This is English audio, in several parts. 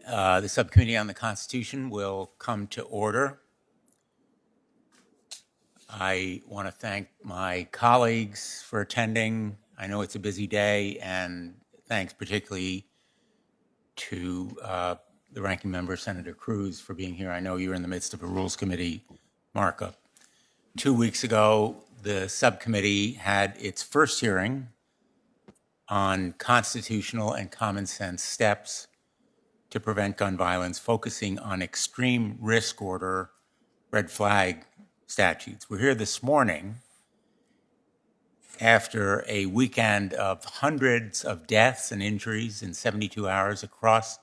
The Subcommittee on the Constitution will come to order. I want to thank my colleagues for attending. I know it's a busy day, and thanks particularly to the ranking member, Senator Cruz, for being here. I know you're in the midst of a Rules Committee markup. 2 weeks ago, the subcommittee had its first hearing on constitutional and common sense steps to prevent gun violence, focusing on extreme risk order red flag statutes. We're here this morning after a weekend of hundreds of deaths and injuries in 72 hours across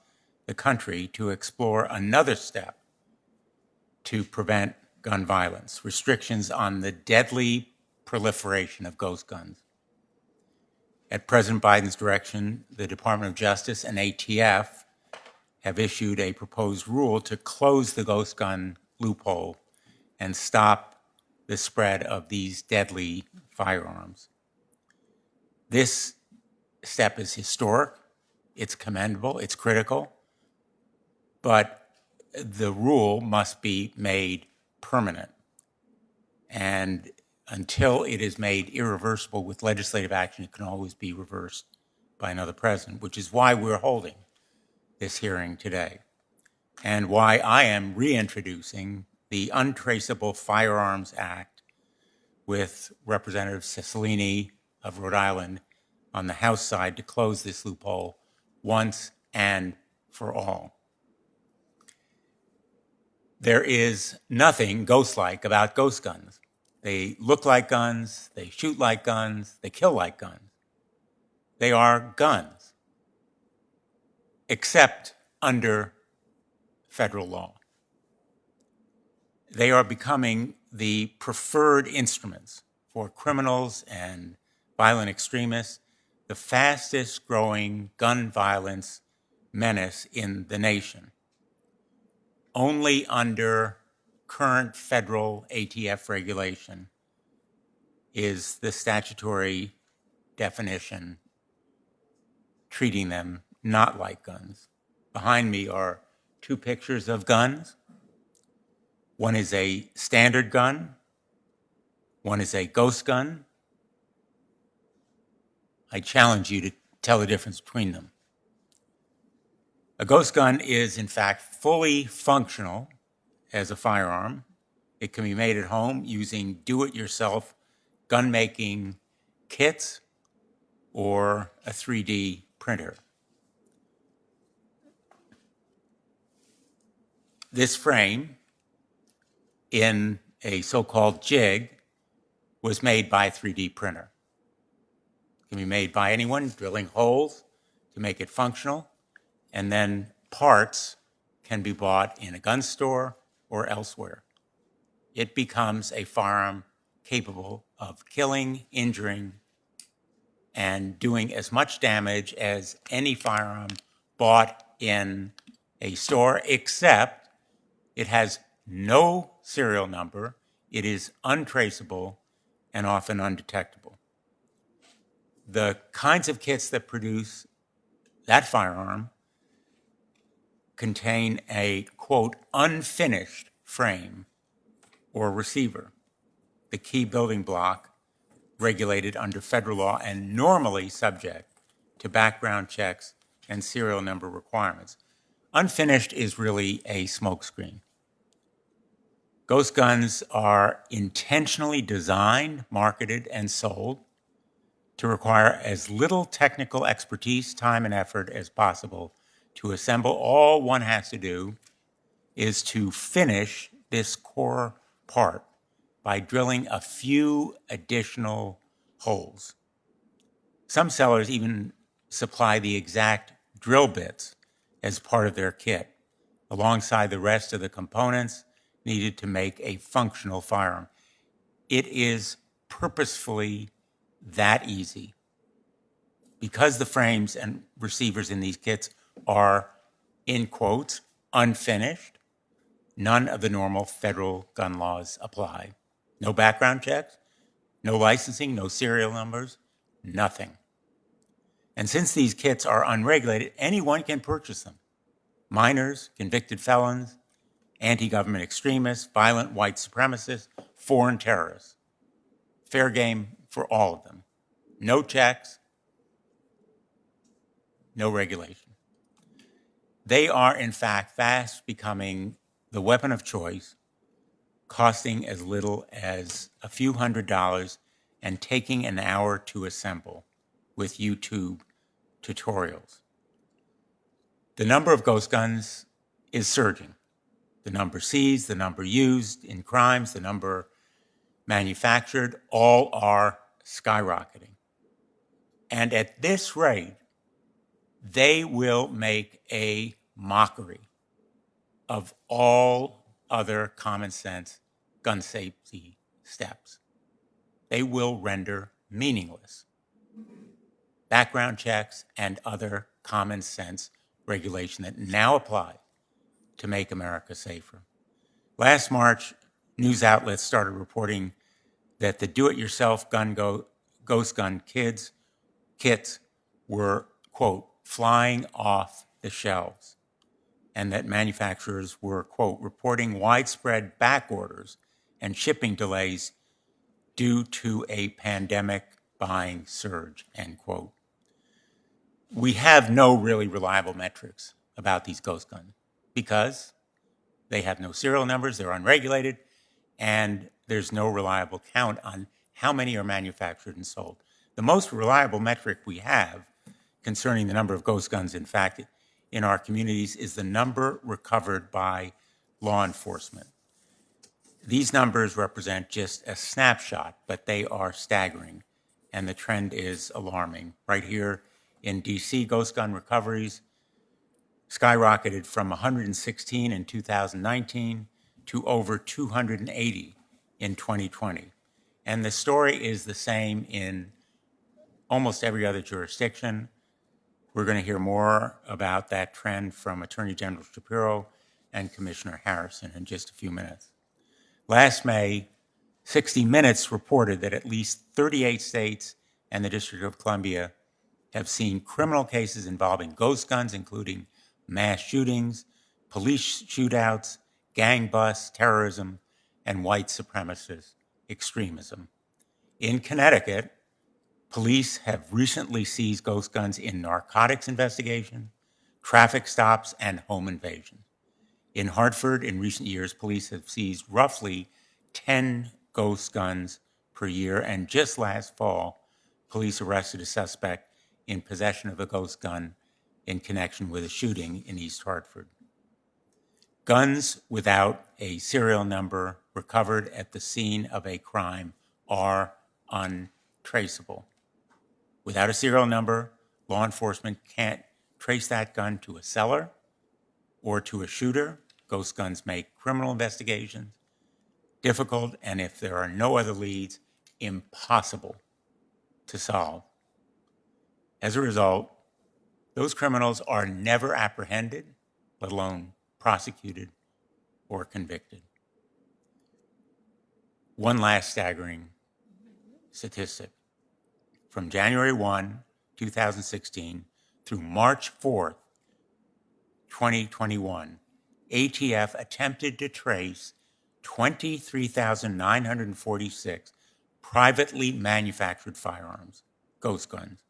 the country to explore another step to prevent gun violence, restrictions on the deadly proliferation of ghost guns. At President Biden's direction, the Department of Justice and ATF have issued a proposed rule to close the ghost gun loophole and stop the spread of these deadly firearms. This step is historic, it's commendable, it's critical, but the rule must be made permanent. And until it is made irreversible with legislative action, it can always be reversed by another president, which is why we're holding this hearing today, and why I am reintroducing the Untraceable Firearms Act with Representative Cicilline of Rhode Island on the House side to close this loophole once and for all. There is nothing ghost-like about ghost guns. They look like guns, they shoot like guns, they kill like guns. They are guns, except under federal law. They are becoming the preferred instruments for criminals and violent extremists, the fastest growing gun violence menace in the nation. Only under current federal ATF regulation is the statutory definition treating them not like guns. Behind me are two pictures of guns. One is a standard gun. One is a ghost gun. I challenge you to tell the difference between them. A ghost gun is, in fact, fully functional as a firearm. It can be made at home using do-it-yourself gun-making kits or a 3D printer. This frame, in a so-called jig, was made by a 3D printer. It can be made by anyone, drilling holes to make it functional, and then parts can be bought in a gun store or elsewhere. It becomes a firearm capable of killing, injuring, and doing as much damage as any firearm bought in a store, except it has no serial number, it is untraceable, and often undetectable. The kinds of kits that produce that firearm contain a, quote, unfinished frame or receiver, the key building block regulated under federal law and normally subject to background checks and serial number requirements. Unfinished is really a smokescreen. Ghost guns are intentionally designed, marketed, and sold to require as little technical expertise, time, and effort as possible to assemble. All one has to do is to finish this core part by drilling a few additional holes. Some sellers even supply the exact drill bits as part of their kit, alongside the rest of the components needed to make a functional firearm. It is purposefully that easy. Because the frames and receivers in these kits are, in quotes, unfinished, none of the normal federal gun laws apply. No background checks, no licensing, no serial numbers, nothing. And since these kits are unregulated, anyone can purchase them. minors, convicted felons, anti-government extremists, violent white supremacists, foreign terrorists. Fair game for all of them. No checks, no regulation. They are, in fact, fast becoming the weapon of choice, costing as little as a few $100s and taking an hour to assemble with YouTube tutorials. The number of ghost guns is surging. The number seized, the number used in crimes, the number manufactured, all are skyrocketing. And at this rate, they will make a mockery of all other common sense gun safety steps. They will render meaningless background checks and other common sense regulation that now apply to make America safer. Last March, news outlets started reporting that the do-it-yourself ghost gun kits were, quote, flying off the shelves, and that manufacturers were, quote, reporting widespread back orders and shipping delays due to a pandemic buying surge, end quote. We have no really reliable metrics about these ghost guns because they have no serial numbers, they're unregulated, and there's no reliable count on how many are manufactured and sold. The most reliable metric we have concerning the number of ghost guns, in fact, in our communities is the number recovered by law enforcement. These numbers represent just a snapshot, but they are staggering, and the trend is alarming. Right here in DC, ghost gun recoveries skyrocketed from 116 in 2019 to over 280 in 2020. And the story is the same in almost every other jurisdiction. We're going to hear more about that trend from Attorney General Shapiro and Commissioner Harrison in just a few minutes. Last May, 60 Minutes reported that at least 38 states and the District of Columbia have seen criminal cases involving ghost guns, including mass shootings, police shootouts, gang busts, terrorism, and white supremacist extremism. In Connecticut, police have recently seized ghost guns in narcotics investigation, traffic stops, and home invasions. In Hartford, in recent years, police have seized roughly 10 ghost guns per year, and just last fall, police arrested a suspect in possession of a ghost gun in connection with a shooting in East Hartford. Guns without a serial number recovered at the scene of a crime are untraceable. Without a serial number, law enforcement can't trace that gun to a seller or to a shooter. Ghost guns make criminal investigations difficult, and if there are no other leads, impossible to solve. As a result, those criminals are never apprehended, let alone prosecuted or convicted. One last staggering statistic. From January 1, 2016 through March 4th, 2021, ATF attempted to trace 23,946 privately manufactured firearms, ghost guns.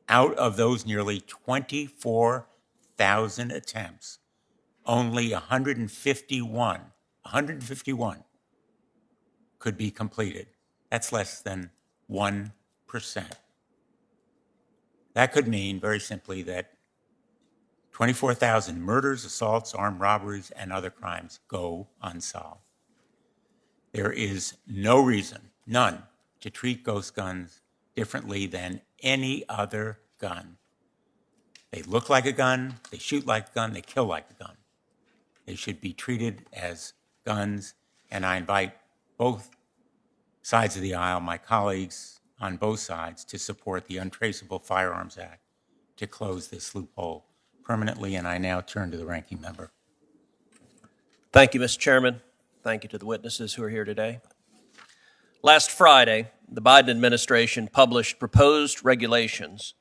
Out of those nearly 24,000 attempts, only 151 could be completed. That's less than 1%. That could mean, very simply, that 24,000 murders, assaults, armed robberies, and other crimes go unsolved. There is no reason, none, to treat ghost guns differently than any other gun. They look like a gun, they shoot like a gun, they kill like a gun. They should be treated as guns, and I invite both sides of the aisle, my colleagues on both sides, to support the Untraceable Firearms Act to close this loophole permanently, and I now turn to the ranking member. Thank you, Mr. Chairman. Thank you to the witnesses who are here today. Last Friday, the Biden administration published proposed regulations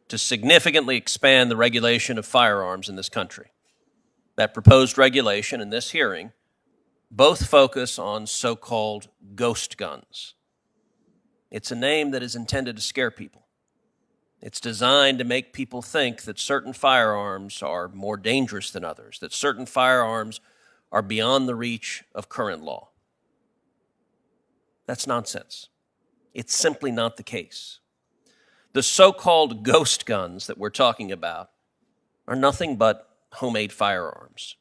to significantly expand the regulation of firearms in this country. that proposed regulation and this hearing both focus on so-called ghost guns. It's a name that is intended to scare people. It's designed to make people think that certain firearms are more dangerous than others, that certain firearms are beyond the reach of current law. That's nonsense. It's simply not the case. The so-called ghost guns that we're talking about are nothing but homemade firearms.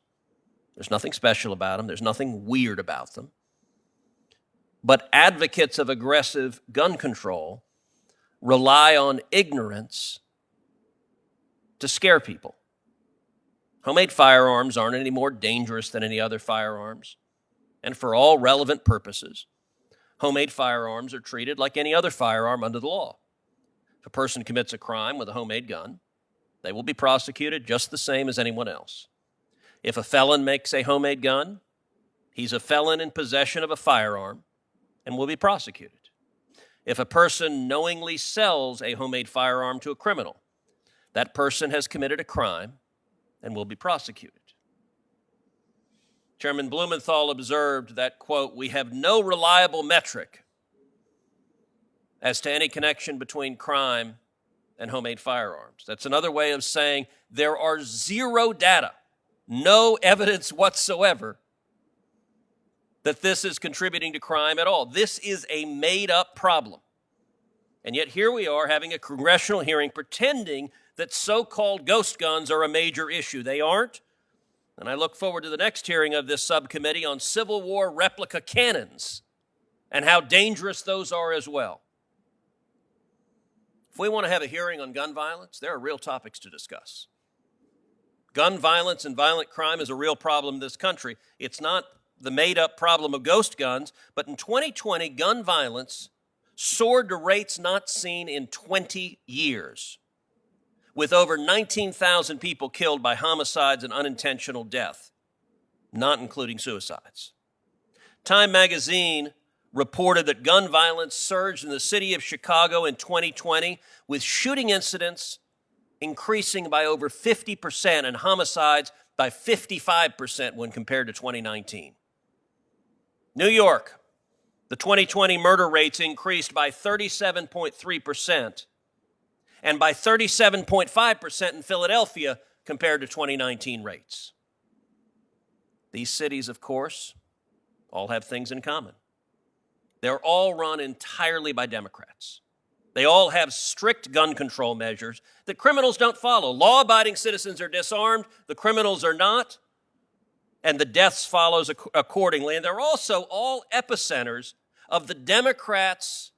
There's nothing special about them. There's nothing weird about them. But advocates of aggressive gun control rely on ignorance to scare people. Homemade firearms aren't any more dangerous than any other firearms. And for all relevant purposes, homemade firearms are treated like any other firearm under the law. If a person commits a crime with a homemade gun, they will be prosecuted just the same as anyone else. If a felon makes a homemade gun, he's a felon in possession of a firearm and will be prosecuted. If a person knowingly sells a homemade firearm to a criminal, that person has committed a crime and will be prosecuted. Chairman Blumenthal observed that, quote, "We have no reliable metric as to any connection between crime and homemade firearms." That's another way of saying there are zero data, no evidence whatsoever that this is contributing to crime at all. This is a made-up problem. And yet here we are having a congressional hearing pretending that so-called ghost guns are a major issue. They aren't. And I look forward to the next hearing of this subcommittee on Civil War replica cannons and how dangerous those are as well. If we want to have a hearing on gun violence, there are real topics to discuss. Gun violence and violent crime is a real problem in this country. It's not the made-up problem of ghost guns, but in 2020, gun violence soared to rates not seen in 20 years, with over 19,000 people killed by homicides and unintentional death, not including suicides. Time magazine reported that gun violence surged in the city of Chicago in 2020, with shooting incidents increasing by over 50% and homicides by 55% when compared to 2019. New York, the 2020 murder rates increased by 37.3% and by 37.5% in Philadelphia compared to 2019 rates. These cities, of course, all have things in common. They're all run entirely by Democrats. They all have strict gun control measures that criminals don't follow. Law-abiding citizens are disarmed, the criminals are not, and the deaths follows accordingly. And they're also all epicenters of the Democrats'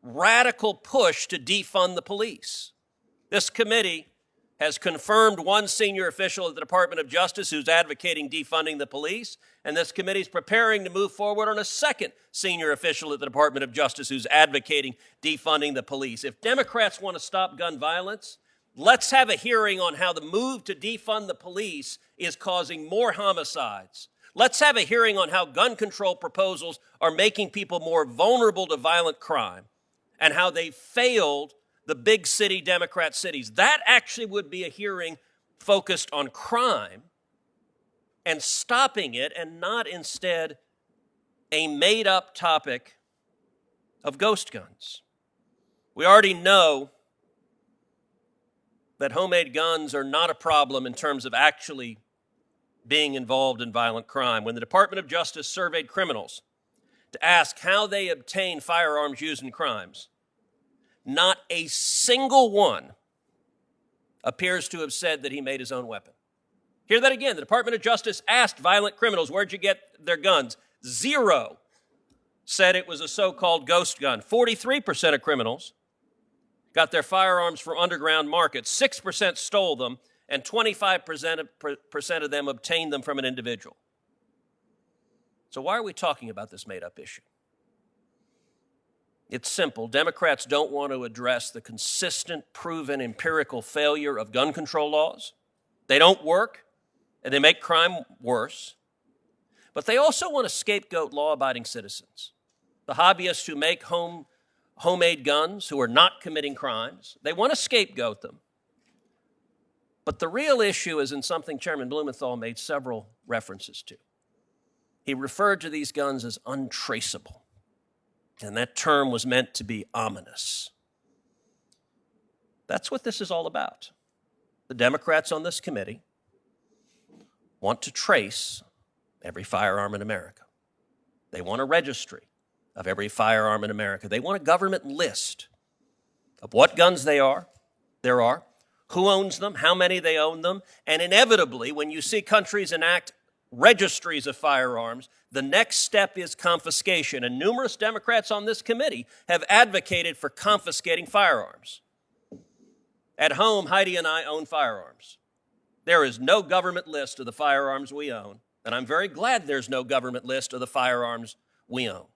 radical push to defund the police. This committee has confirmed one senior official at the Department of Justice who's advocating defunding the police, and this committee is preparing to move forward on a second senior official at the Department of Justice who's advocating defunding the police. If Democrats want to stop gun violence, let's have a hearing on how the move to defund the police is causing more homicides. Let's have a hearing on how gun control proposals are making people more vulnerable to violent crime and how they failed the big city Democrat cities. That actually would be a hearing focused on crime and stopping it, and not instead a made-up topic of ghost guns. We already know that homemade guns are not a problem in terms of actually being involved in violent crime. When the Department of Justice surveyed criminals to ask how they obtain firearms used in crimes, not a single one appears to have said that he made his own weapon. Hear that again. The Department of Justice asked violent criminals, where'd you get their guns? Zero said it was a so-called ghost gun. 43% of criminals got their firearms from underground markets. 6% stole them, and 25% of them obtained them from an individual. So why are we talking about this made-up issue? It's simple. Democrats don't want to address the consistent, proven, empirical failure of gun control laws. They don't work, and they make crime worse. But they also want to scapegoat law-abiding citizens, the hobbyists who make homemade guns, who are not committing crimes. They want to scapegoat them But the real issue is in something Chairman Blumenthal made several references to. He referred to these guns as untraceable, and that term was meant to be ominous. That's what this is all about. The Democrats on this committee want to trace every firearm in America. They want a registry of every firearm in America. They want a government list of what guns there are, who owns them, how many they own them, and inevitably, when you see countries enact registries of firearms, the next step is confiscation, and numerous Democrats on this committee have advocated for confiscating firearms. At home, Heidi and I own firearms. There is no government list of the firearms we own, and I'm very glad there's no government list of the firearms we own.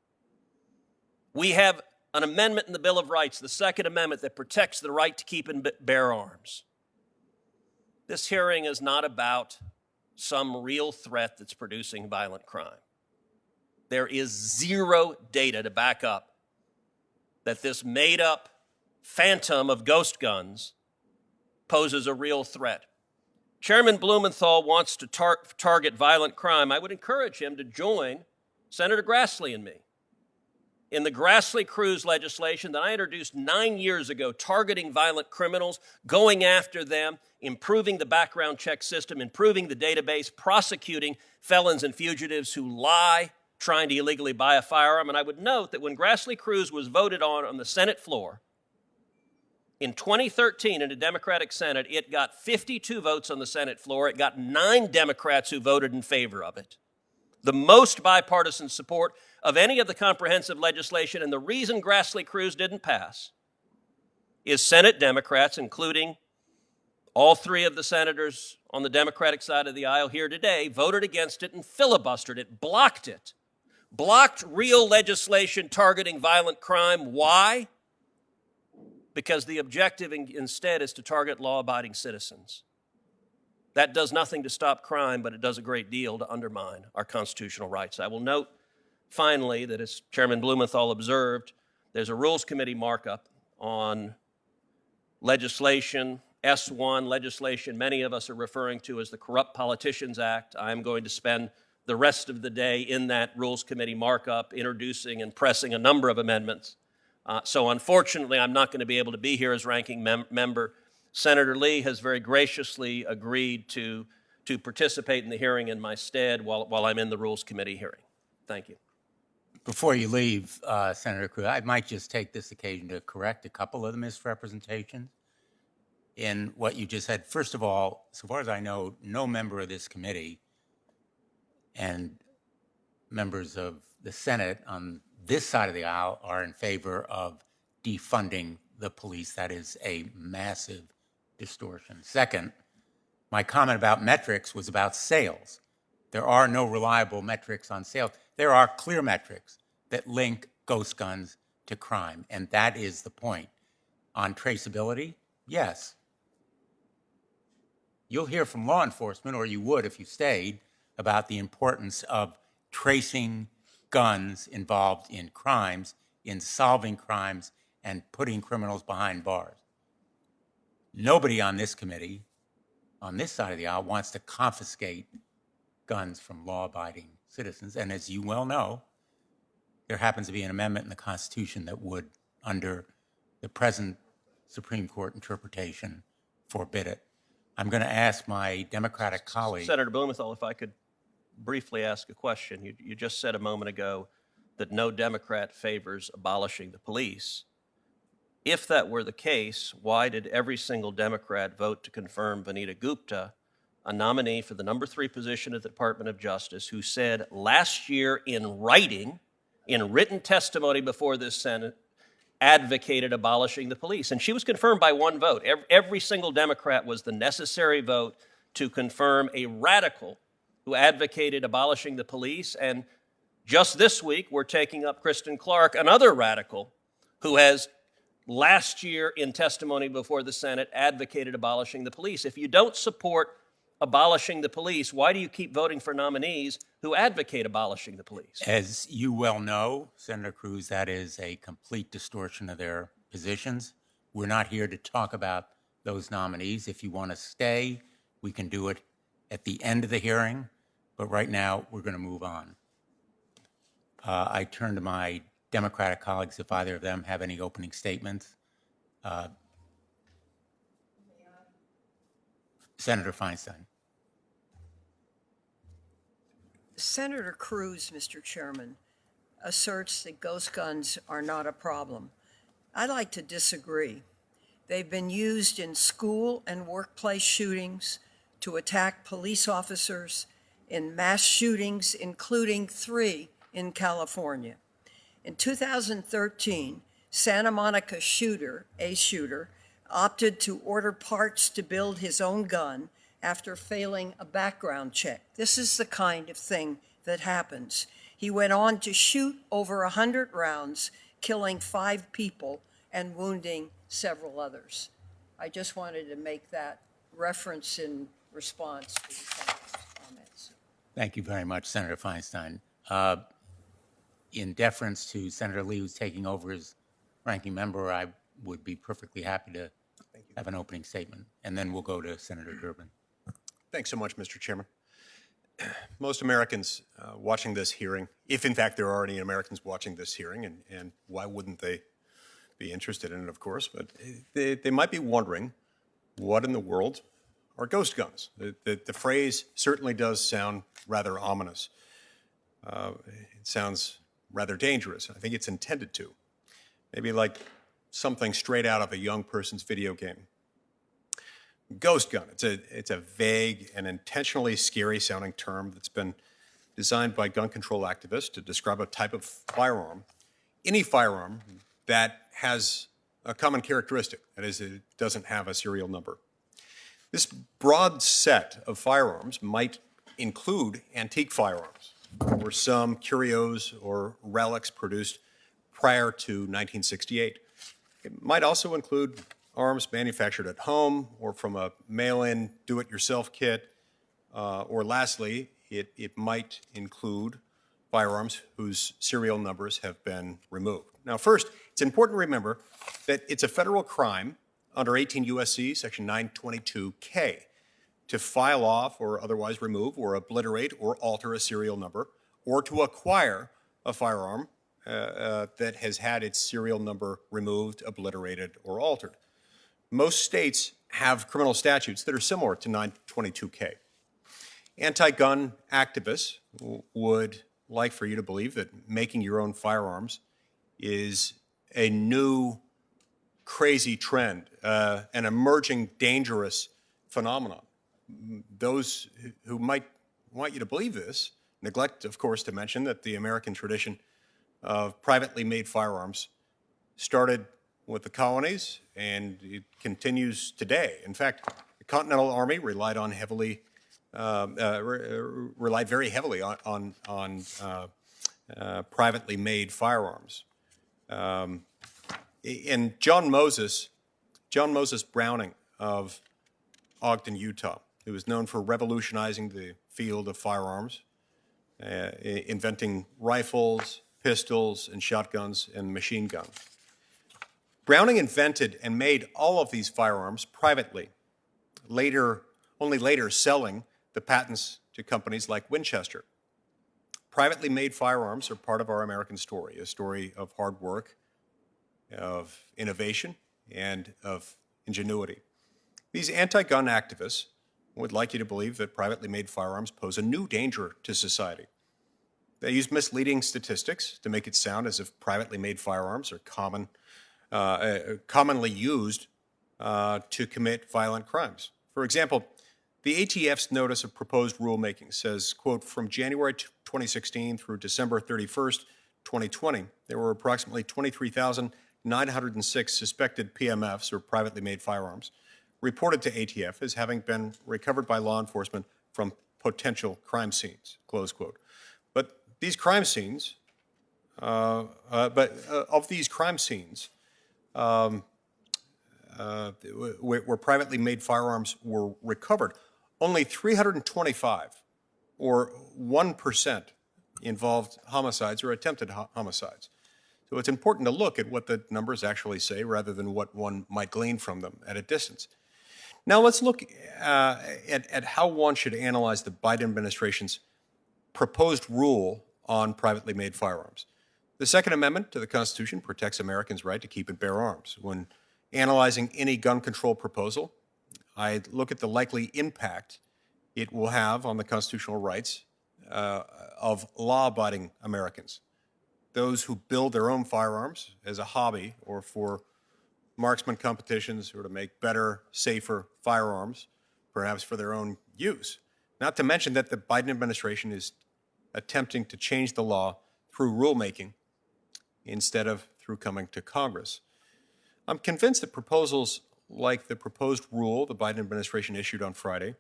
We have an amendment in the Bill of Rights, the Second Amendment, that protects the right to keep and bear arms. This hearing is not about some real threat that's producing violent crime. There is zero data to back up that this made-up phantom of ghost guns poses a real threat. Chairman Blumenthal wants to target violent crime. I would encourage him to join Senator Grassley and me in the Grassley-Cruz legislation that I introduced 9 years ago, targeting violent criminals, going after them, improving the background check system, improving the database, prosecuting felons and fugitives who lie trying to illegally buy a firearm. And I would note that when Grassley-Cruz was voted on the Senate floor in 2013 in the Democratic Senate, it got 52 votes on the Senate floor. It got 9 Democrats who voted in favor of it. The most bipartisan support of any of the comprehensive legislation, and the reason Grassley-Cruz didn't pass is Senate Democrats, including all 3 of the senators on the Democratic side of the aisle here today, voted against it and filibustered it, blocked real legislation targeting violent crime. Why? Because the objective instead is to target law-abiding citizens. That does nothing to stop crime, but it does a great deal to undermine our constitutional rights. I will note, finally, that as Chairman Blumenthal observed, there's a Rules Committee markup on legislation, S1 legislation many of us are referring to as the Corrupt Politicians Act. I am going to spend the rest of the day in that Rules Committee markup, introducing and pressing a number of amendments. So unfortunately, I'm not going to be able to be here as ranking member. Senator Lee has very graciously agreed to participate in the hearing in my stead while I'm in the Rules Committee hearing. Thank you. Before you leave, Senator Cruz, I might just take this occasion to correct a couple of the misrepresentations in what you just said. First of all, so far as I know, no member of this committee and members of the Senate on this side of the aisle are in favor of defunding the police. That is a massive distortion. Second, my comment about metrics was about sales. There are no reliable metrics on sales. There are clear metrics that link ghost guns to crime, and that is the point. On traceability, yes. You'll hear from law enforcement, or you would if you stayed, about the importance of tracing guns involved in crimes, in solving crimes, and putting criminals behind bars. Nobody on this committee, on this side of the aisle, wants to confiscate guns from law-abiding citizens. And as you well know, there happens to be an amendment in the Constitution that would, under the present Supreme Court interpretation, forbid it. I'm going to ask my Democratic colleague. Senator Blumenthal, if I could briefly ask a question. You just said a moment ago that no Democrat favors abolishing the police. If that were the case, why did every single Democrat vote to confirm Vanita Gupta, a nominee for the number 3 position at the Department of Justice, who said last year in writing, in written testimony before this Senate, advocated abolishing the police? And she was confirmed by 1 vote. Every single Democrat was the necessary vote to confirm a radical who advocated abolishing the police. And just this week, we're taking up Kristen Clark, another radical who has last year in testimony before the Senate advocated abolishing the police. If you don't support abolishing the police, why do you keep voting for nominees who advocate abolishing the police? As you well know, Senator Cruz, that is a complete distortion of their positions. We're not here to talk about those nominees. If you want to stay, we can do it at the end of the hearing, but right now we're going to move on. I turn to my Democratic colleagues if either of them have any opening statements. Senator Feinstein. Senator Cruz, Mr. Chairman, asserts that ghost guns are not a problem. I'd like to disagree. They've been used in school and workplace shootings, to attack police officers, in mass shootings, including 3 in California. In 2013, Santa Monica shooter opted to order parts to build his own gun after failing a background check. This is the kind of thing that happens. He went on to shoot over 100 rounds, killing 5 people and wounding several others. I just wanted to make that reference in response to the senator's comments. Thank you very much, Senator Feinstein. In deference to Senator Lee, who's taking over as ranking member, I would be perfectly happy to have an opening statement, and then we'll go to Senator Durbin. Thanks so much, Mr. Chairman. Most Americans watching this hearing, if in fact there are any Americans watching this hearing, and why wouldn't they be interested in it, of course, but they might be wondering, what in the world are ghost guns? The phrase certainly does sound rather ominous. It sounds rather dangerous. I think it's intended to. Maybe like something straight out of a young person's video game. Ghost gun, it's a vague and intentionally scary sounding term that's been designed by gun control activists to describe a type of firearm, any firearm that has a common characteristic, that is, it doesn't have a serial number. This broad set of firearms might include antique firearms, or some curios or relics produced prior to 1968. It might also include arms manufactured at home or from a mail-in do-it-yourself kit, or lastly, it might include firearms whose serial numbers have been removed. Now, first, it's important to remember that it's a federal crime under 18 U.S.C. Section 922K to file off or otherwise remove or obliterate or alter a serial number, or to acquire a firearm that has had its serial number removed, obliterated, or altered. Most states have criminal statutes that are similar to 922K. Anti-gun activists would like for you to believe that making your own firearms is a new, crazy trend, an emerging dangerous phenomenon. Those who might want you to believe this neglect, of course, to mention that the American tradition of privately made firearms started with the colonies, and it continues today. In fact, the Continental Army relied very heavily on privately made firearms. And John Moses Browning of Ogden, Utah, who was known for revolutionizing the field of firearms, inventing rifles, pistols, and shotguns, and machine guns. Browning invented and made all of these firearms privately, only later selling the patents to companies like Winchester. Privately made firearms are part of our American story, a story of hard work, of innovation, and of ingenuity. These anti-gun activists would like you to believe that privately made firearms pose a new danger to society. They use misleading statistics to make it sound as if privately made firearms are commonly used to commit violent crimes. For example, the ATF's notice of proposed rulemaking says, quote, from January 2016 through December 31st, 2020, there were approximately 23,906 suspected PMFs, or privately made firearms, reported to ATF as having been recovered by law enforcement from potential crime scenes, close quote. But these crime scenes, of these crime scenes, where privately made firearms were recovered, only 325, or 1%, involved homicides or attempted homicides. So it's important to look at what the numbers actually say rather than what one might glean from them at a distance. Now let's look at how one should analyze the Biden administration's proposed rule on privately made firearms. The Second Amendment to the Constitution protects Americans' right to keep and bear arms. When analyzing any gun control proposal, I look at the likely impact it will have on the constitutional rights of law-abiding Americans, those who build their own firearms as a hobby or for marksman competitions or to make better, safer firearms, perhaps for their own use. Not to mention that the Biden administration is attempting to change the law through rulemaking instead of through coming to Congress. I'm convinced that proposals like the proposed rule the Biden administration issued on Friday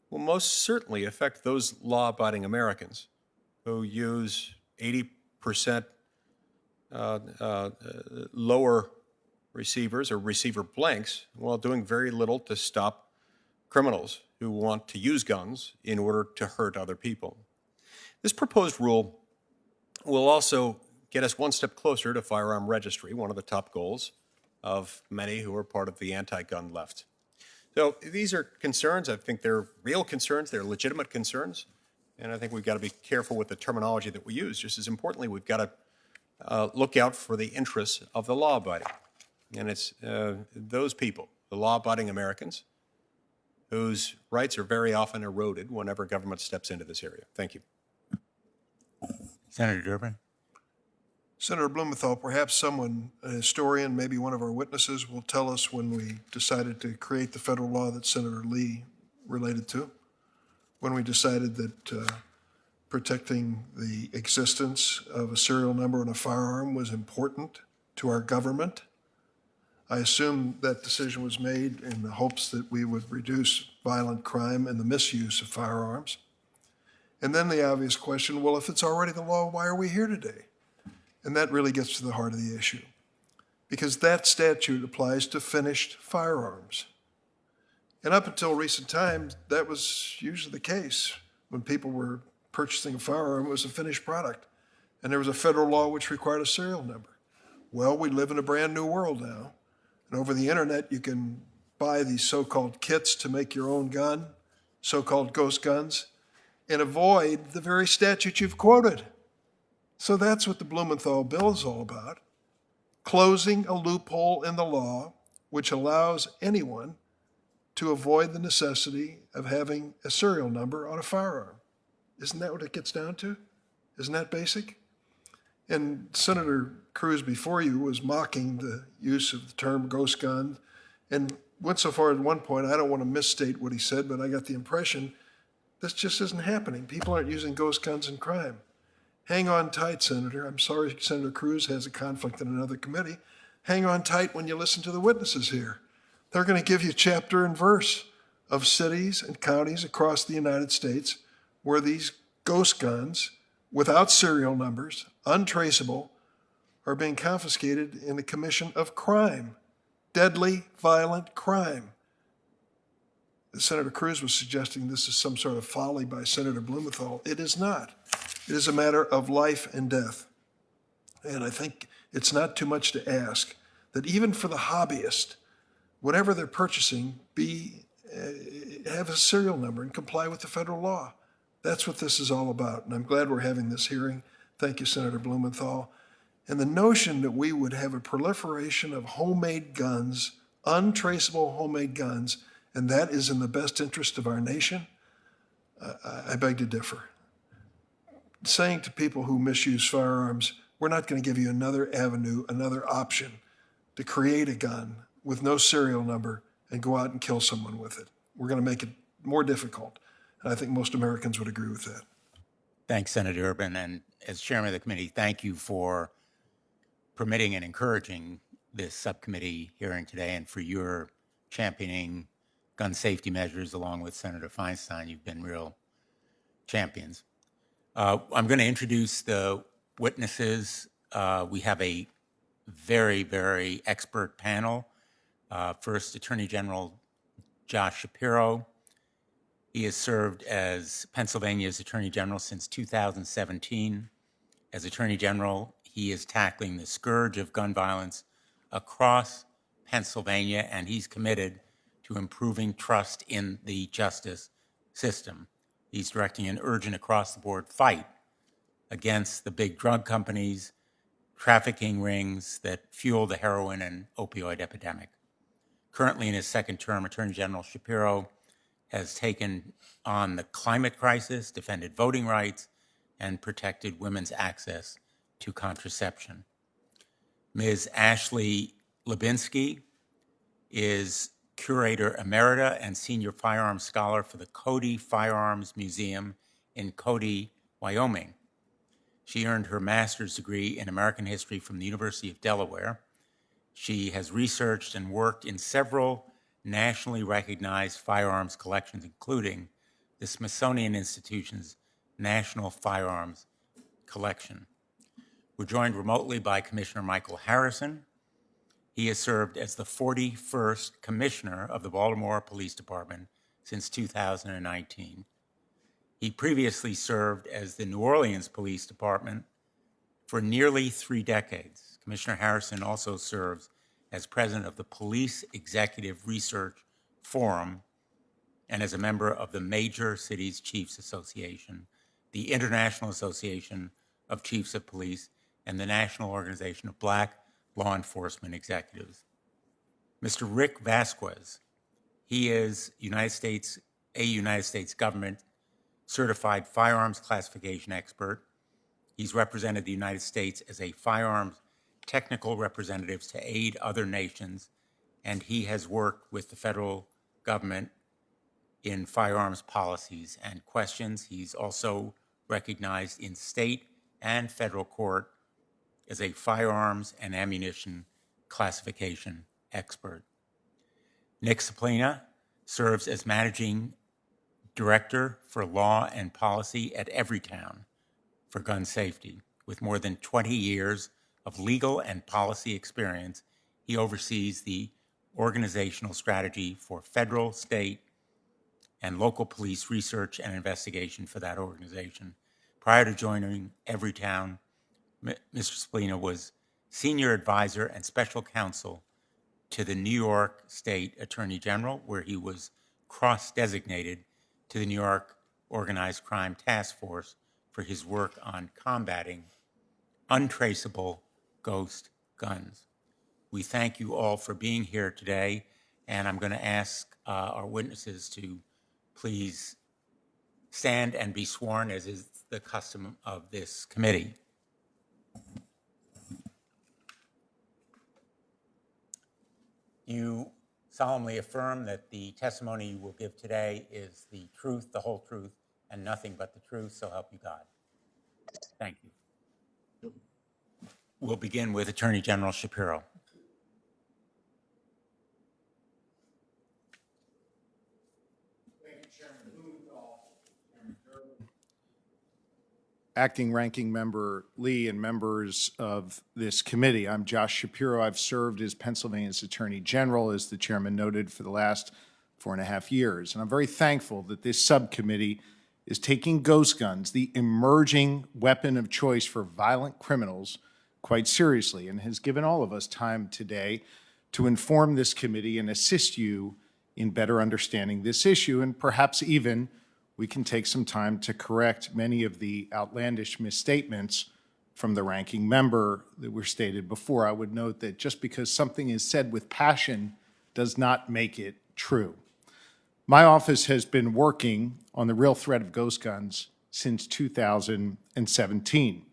will most certainly affect those law-abiding Americans who use 80% lower receivers or receiver blanks while doing very little to stop criminals who want to use guns in order to hurt other people. This proposed rule will also get us one step closer to firearm registry, one of the top goals of many who are part of the anti-gun left. So these are concerns. I think they're real concerns. They're legitimate concerns. And I think we've got to be careful with the terminology that we use. Just as importantly, we've got to look out for the interests of the law-abiding. And it's those people, the law-abiding Americans, whose rights are very often eroded whenever government steps into this area. Thank you. Senator Durbin. Senator Blumenthal, perhaps someone, a historian, maybe one of our witnesses, will tell us when we decided to create the federal law that Senator Lee related to, when we decided that protecting the existence of a serial number on a firearm was important to our government. I assume that decision was made in the hopes that we would reduce violent crime and the misuse of firearms. And then the obvious question, well, if it's already the law, why are we here today? And that really gets to the heart of the issue, because that statute applies to finished firearms. And up until recent times, that was usually the case. When people were purchasing a firearm, it was a finished product. And there was a federal law which required a serial number. Well, we live in a brand new world now. And over the internet, you can buy these so-called kits to make your own gun, so-called ghost guns, and avoid the very statute you've quoted. So that's what the Blumenthal bill is all about, closing a loophole in the law which allows anyone to avoid the necessity of having a serial number on a firearm. Isn't that what it gets down to? Isn't that basic? And Senator Cruz before you was mocking the use of the term ghost gun and went so far at one point, I don't want to misstate what he said, but I got the impression this just isn't happening. People aren't using ghost guns in crime. Hang on tight, Senator. I'm sorry Senator Cruz has a conflict in another committee. Hang on tight when you listen to the witnesses here. They're going to give you chapter and verse of cities and counties across the United States where these ghost guns, without serial numbers, untraceable, are being confiscated in the commission of crime, deadly, violent crime. Senator Cruz was suggesting this is some sort of folly by Senator Blumenthal. It is not. It is a matter of life and death. And I think it's not too much to ask that even for the hobbyist, whatever they're purchasing, have a serial number and comply with the federal law. That's what this is all about. And I'm glad we're having this hearing. Thank you, Senator Blumenthal. And the notion that we would have a proliferation of homemade guns, untraceable homemade guns, and that is in the best interest of our nation, I beg to differ. Saying to people who misuse firearms, we're not going to give you another avenue, another option to create a gun with no serial number and go out and kill someone with it. We're going to make it more difficult. And I think most Americans would agree with that. Thanks, Senator Durbin. And as chairman of the committee, thank you for permitting and encouraging this subcommittee hearing today and for your championing gun safety measures along with Senator Feinstein. You've been real champions. I'm going to introduce the witnesses. We have a very, very expert panel. First, Attorney General Josh Shapiro. He has served as Pennsylvania's Attorney General since 2017. As Attorney General, he is tackling the scourge of gun violence across Pennsylvania, and he's committed to improving trust in the justice system. He's directing an urgent across-the-board fight against the big drug companies, trafficking rings that fuel the heroin and opioid epidemic. Currently in his second term, Attorney General Shapiro has taken on the climate crisis, defended voting rights, and protected women's access to contraception. Ms. Ashley Lubinsky is Curator Emerita and Senior Firearms Scholar for the Cody Firearms Museum in Cody, Wyoming. She earned her master's degree in American history from the University of Delaware. She has researched and worked in several nationally recognized firearms collections, including the Smithsonian Institution's National Firearms Collection. We're joined remotely by Commissioner Michael Harrison. He has served as the 41st Commissioner of the Baltimore Police Department since 2019. He previously served as the New Orleans Police Department for nearly 3 decades. Commissioner Harrison also serves as president of the Police Executive Research Forum and as a member of the Major Cities Chiefs Association, the International Association of Chiefs of Police, and the National Organization of Black Law Enforcement Executives. Mr. Rick Vasquez, he is a United States government certified firearms classification expert. He's represented the United States as a firearms technical representative to aid other nations, and he has worked with the federal government in firearms policies and questions. He's also recognized in state and federal court as a firearms and ammunition classification expert. Nick Saplina serves as managing director for law and policy at Everytown for gun safety. With more than 20 years of legal and policy experience, he oversees the organizational strategy for federal, state, and local police research and investigation for that organization. Prior to joining Everytown, Mr. Saplina was senior advisor and special counsel to the New York State Attorney General, where he was cross-designated to the New York Organized Crime Task Force for his work on combating untraceable ghost guns. We thank you all for being here today, and I'm going to ask our witnesses to please stand and be sworn, as is the custom of this committee. You solemnly affirm that the testimony you will give today is the truth, the whole truth, and nothing but the truth, so help you God. Thank you. We'll begin with Attorney General Shapiro. Thank you, Chairman Blumenthal, Chairman Durbin, Acting Ranking Member Lee, and members of this committee. I'm Josh Shapiro. I've served as Pennsylvania's Attorney General, as the chairman noted, for the last 4.5 years. And I'm very thankful that this subcommittee is taking ghost guns, the emerging weapon of choice for violent criminals, quite seriously, and has given all of us time today to inform this committee and assist you in better understanding this issue, and perhaps even we can take some time to correct many of the outlandish misstatements from the ranking member that were stated before. I would note that just because something is said with passion does not make it true. My office has been working on the real threat of ghost guns since 2017.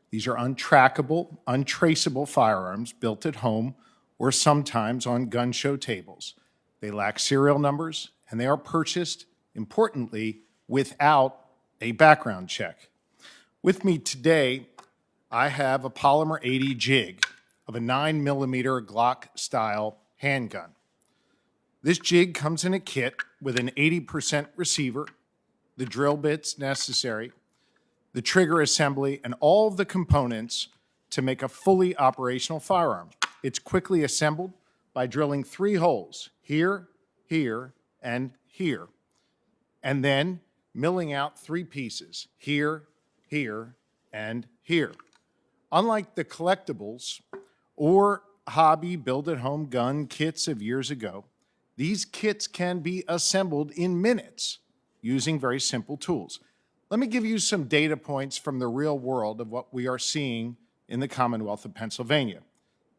These are untrackable, untraceable firearms built at home or sometimes on gun show tables. They lack serial numbers, and they are purchased, importantly, without a background check. With me today, I have a Polymer 80 jig of a 9mm Glock-style handgun. This jig comes in a kit with an 80% receiver, the drill bits necessary, the trigger assembly, and all of the components to make a fully operational firearm. It's quickly assembled by drilling 3 holes, here, here, and here, and then milling out 3 pieces, here, here, and here. Unlike the collectibles or hobby build-at-home gun kits of years ago, These kits can be assembled in minutes using very simple tools. Let me give you some data points from the real world of what we are seeing in the Commonwealth of Pennsylvania.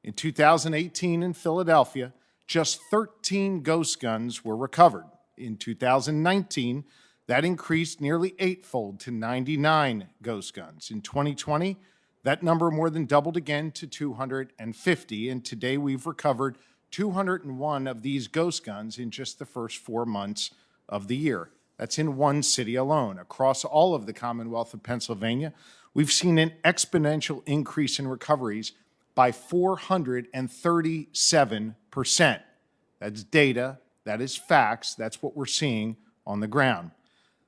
In 2018 in Philadelphia, just 13 ghost guns were recovered. In 2019, that increased nearly eightfold to 99 ghost guns. In 2020, that number more than doubled again to 250, and today we've recovered 201 of these ghost guns in just the first 4 months of the year. That's in one city alone. Across all of the Commonwealth of Pennsylvania, we've seen an exponential increase in recoveries by 437%. That's data, that is facts, that's what we're seeing on the ground.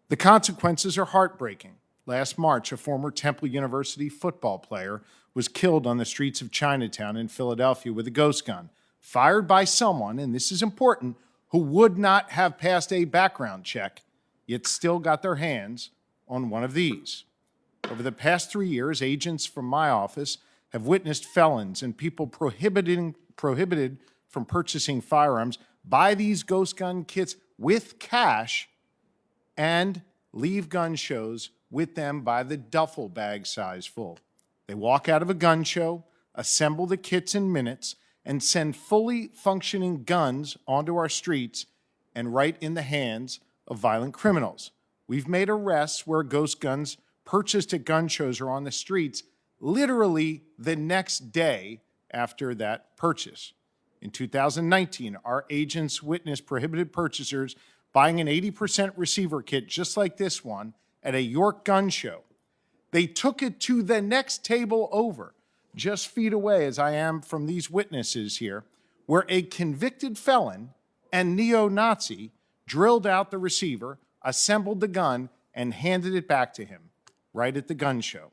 The consequences are heartbreaking. Last March, a former Temple University football player was killed on the streets of Chinatown in Philadelphia with a ghost gun, fired by someone, and this is important, who would not have passed a background check, yet still got their hands on one of these. Over the past 3 years, agents from my office have witnessed felons and people prohibited from purchasing firearms buy these ghost gun kits with cash and leave gun shows with them by the duffel bag size full. They walk out of a gun show, assemble the kits in minutes, and send fully functioning guns onto our streets and right in the hands of violent criminals. We've made arrests where ghost guns purchased at gun shows are on the streets literally the next day after that purchase. In 2019, our agents witnessed prohibited purchasers buying an 80% receiver kit just like this one at a York gun show. They took it to the next table over, just feet away as I am from these witnesses here, where a convicted felon and neo-Nazi drilled out the receiver, assembled the gun, and handed it back to him right at the gun show.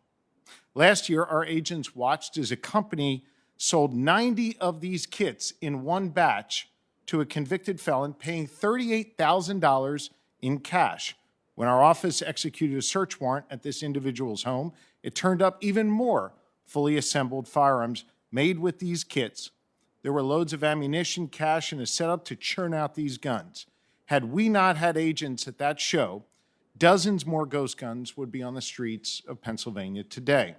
Last year, our agents watched as a company sold 90 of these kits in one batch to a convicted felon, paying $38,000 in cash. When our office executed a search warrant at this individual's home, it turned up even more fully assembled firearms made with these kits. There were loads of ammunition, cash, and a setup to churn out these guns. Had we not had agents at that show, dozens more ghost guns would be on the streets of Pennsylvania today.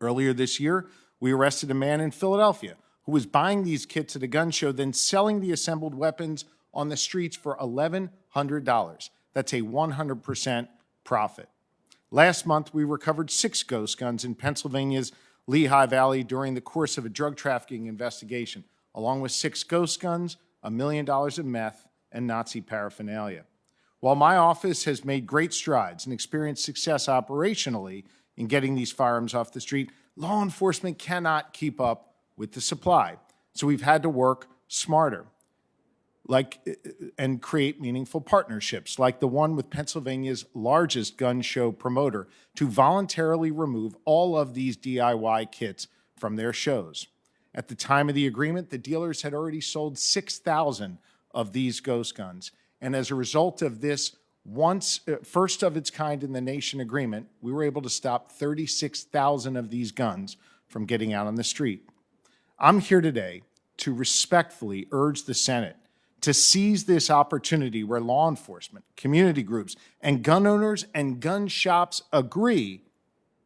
Earlier this year, we arrested a man in Philadelphia who was buying these kits at a gun show, then selling the assembled weapons on the streets for $1,100. That's a 100% profit. Last month, we recovered 6 ghost guns in Pennsylvania's Lehigh Valley during the course of a drug trafficking investigation, along with 6 ghost guns, $1 million of meth, and Nazi paraphernalia. While my office has made great strides and experienced success operationally in getting these firearms off the street, law enforcement cannot keep up with the supply. So we've had to work smarter, and create meaningful partnerships, like the one with Pennsylvania's largest gun show promoter, to voluntarily remove all of these DIY kits from their shows. At the time of the agreement, the dealers had already sold 6,000 of these ghost guns. And as a result of this first of its kind in the nation agreement, we were able to stop 36,000 of these guns from getting out on the street. I'm here today to respectfully urge the Senate to seize this opportunity where law enforcement, community groups, and gun owners and gun shops agree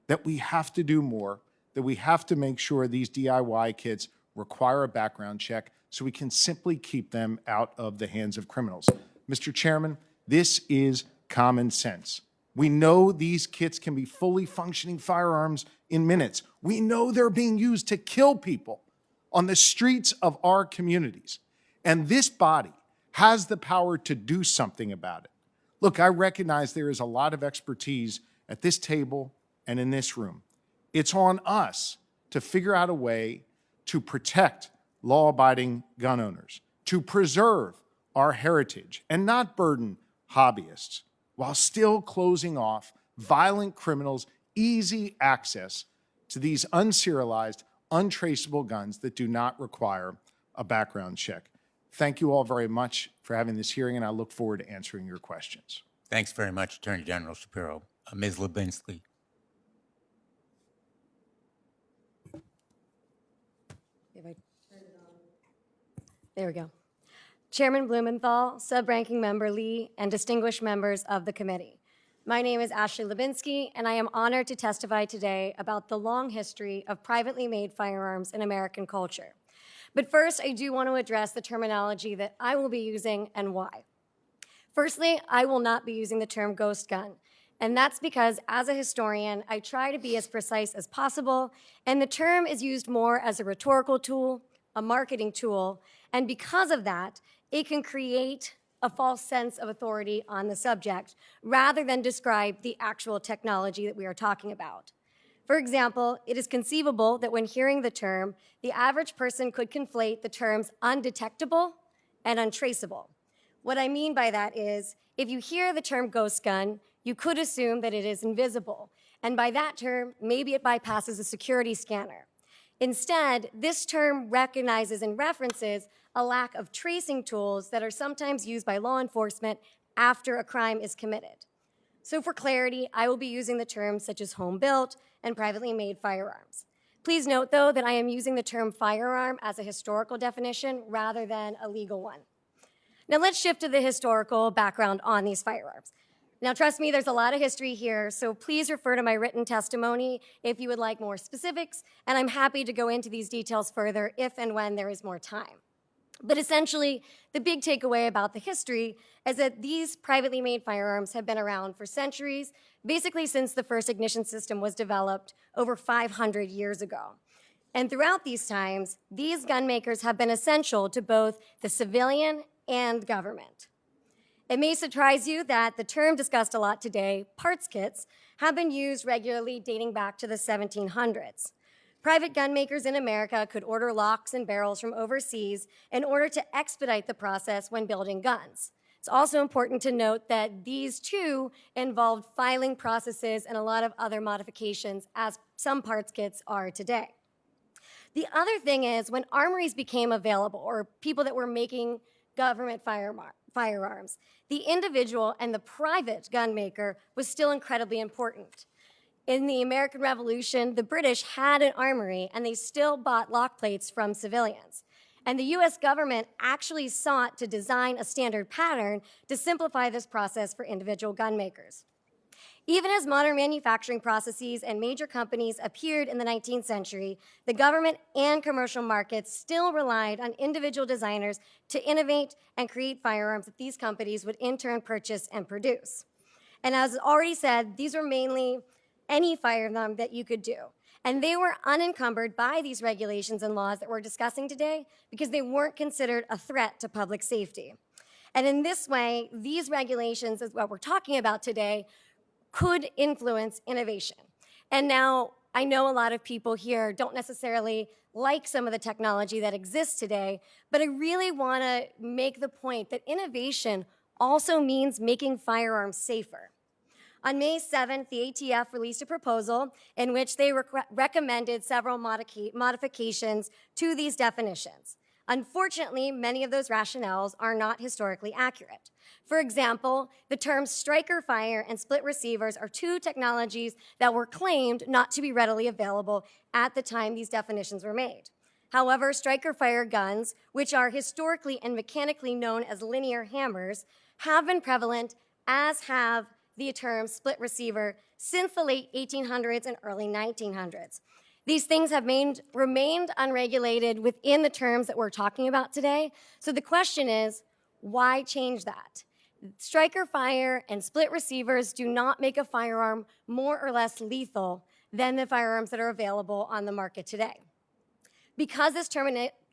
that we have to do more, that we have to make sure these DIY kits require a background check so we can simply keep them out of the hands of criminals. Mr. Chairman, this is common sense. We know these kits can be fully functioning firearms in minutes. We know they're being used to kill people on the streets of our communities. And this body has the power to do something about it. Look, I recognize there is a lot of expertise at this table and in this room. It's on us to figure out a way to protect law-abiding gun owners, to preserve our heritage and not burden hobbyists, while still closing off violent criminals' easy access to these unserialized, untraceable guns that do not require a background check. Thank you all very much for having this hearing, and I look forward to answering your questions. Thanks very much, Attorney General Shapiro. Ms. Lubinsky. There we go. Chairman Blumenthal, Sub-Ranking Member Lee, and distinguished members of the committee. My name is Ashley Lubinsky, and I am honored to testify today about the long history of privately made firearms in American culture. But first, I do want to address the terminology that I will be using and why. Firstly, I will not be using the term ghost gun, and that's because as a historian, I try to be as precise as possible, and the term is used more as a rhetorical tool, a marketing tool, and because of that, it can create a false sense of authority on the subject rather than describe the actual technology that we are talking about. For example, it is conceivable that when hearing the term, the average person could conflate the terms undetectable and untraceable. What I mean by that is, if you hear the term ghost gun, you could assume that it is invisible, and by that term, maybe it bypasses a security scanner. Instead, this term recognizes and references a lack of tracing tools that are sometimes used by law enforcement after a crime is committed. So for clarity, I will be using the terms such as home-built and privately made firearms. Please note, though, that I am using the term firearm as a historical definition rather than a legal one. Now let's shift to the historical background on these firearms. Now, trust me, there's a lot of history here, so please refer to my written testimony if you would like more specifics, and I'm happy to go into these details further if and when there is more time. But essentially, the big takeaway about the history is that these privately made firearms have been around for centuries, basically since the first ignition system was developed over 500 years ago. And throughout these times, these gun makers have been essential to both the civilian and government. It may surprise you that the term discussed a lot today, parts kits, have been used regularly dating back to the 1700s. Private gun makers in America could order locks and barrels from overseas in order to expedite the process when building guns. It's also important to note that these too involved filing processes and a lot of other modifications, as some parts kits are today. The other thing is, when armories became available, or people that were making government firearms, the individual and the private gun maker was still incredibly important. In the American Revolution, the British had an armory and they still bought lock plates from civilians. And the US government actually sought to design a standard pattern to simplify this process for individual gun makers. Even as modern manufacturing processes and major companies appeared in the 19th century, the government and commercial markets still relied on individual designers to innovate and create firearms that these companies would in turn purchase and produce. And as already said, these were mainly any firearm that you could do. And they were unencumbered by these regulations and laws that we're discussing today because they weren't considered a threat to public safety. And in this way, these regulations, is what we're talking about today, could influence innovation. And now, I know a lot of people here don't necessarily like some of the technology that exists today, but I really want to make the point that innovation also means making firearms safer. On May 7th, the ATF released a proposal in which they recommended several modifications to these definitions. Unfortunately, many of those rationales are not historically accurate. For example, the terms striker fire and split receivers are two technologies that were claimed not to be readily available at the time these definitions were made. However, striker fire guns, which are historically and mechanically known as linear hammers, have been prevalent, as have the term split receiver, since the late 1800s and early 1900s. These things have remained unregulated within the terms that we're talking about today. So the question is, why change that? Striker fire and split receivers do not make a firearm more or less lethal than the firearms that are available on the market today. Because this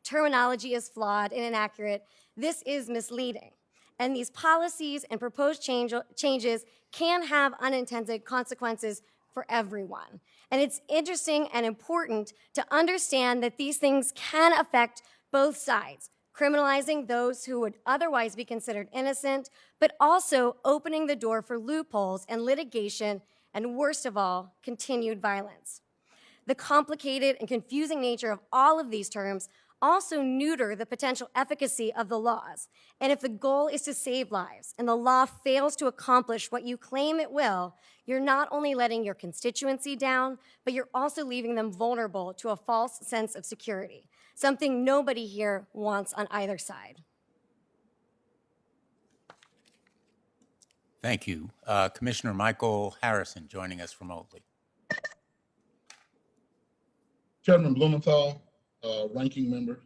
terminology is flawed and inaccurate, this is misleading. And these policies and proposed changes can have unintended consequences for everyone. And it's interesting and important to understand that these things can affect both sides, criminalizing those who would otherwise be considered innocent, but also opening the door for loopholes and litigation, and worst of all, continued violence. The complicated and confusing nature of all of these terms also neuter the potential efficacy of the laws. And if the goal is to save lives and the law fails to accomplish what you claim it will, you're not only letting your constituency down, but you're also leaving them vulnerable to a false sense of security, something nobody here wants on either side. Thank you. Commissioner Michael Harrison joining us remotely. Chairman Blumenthal, ranking member,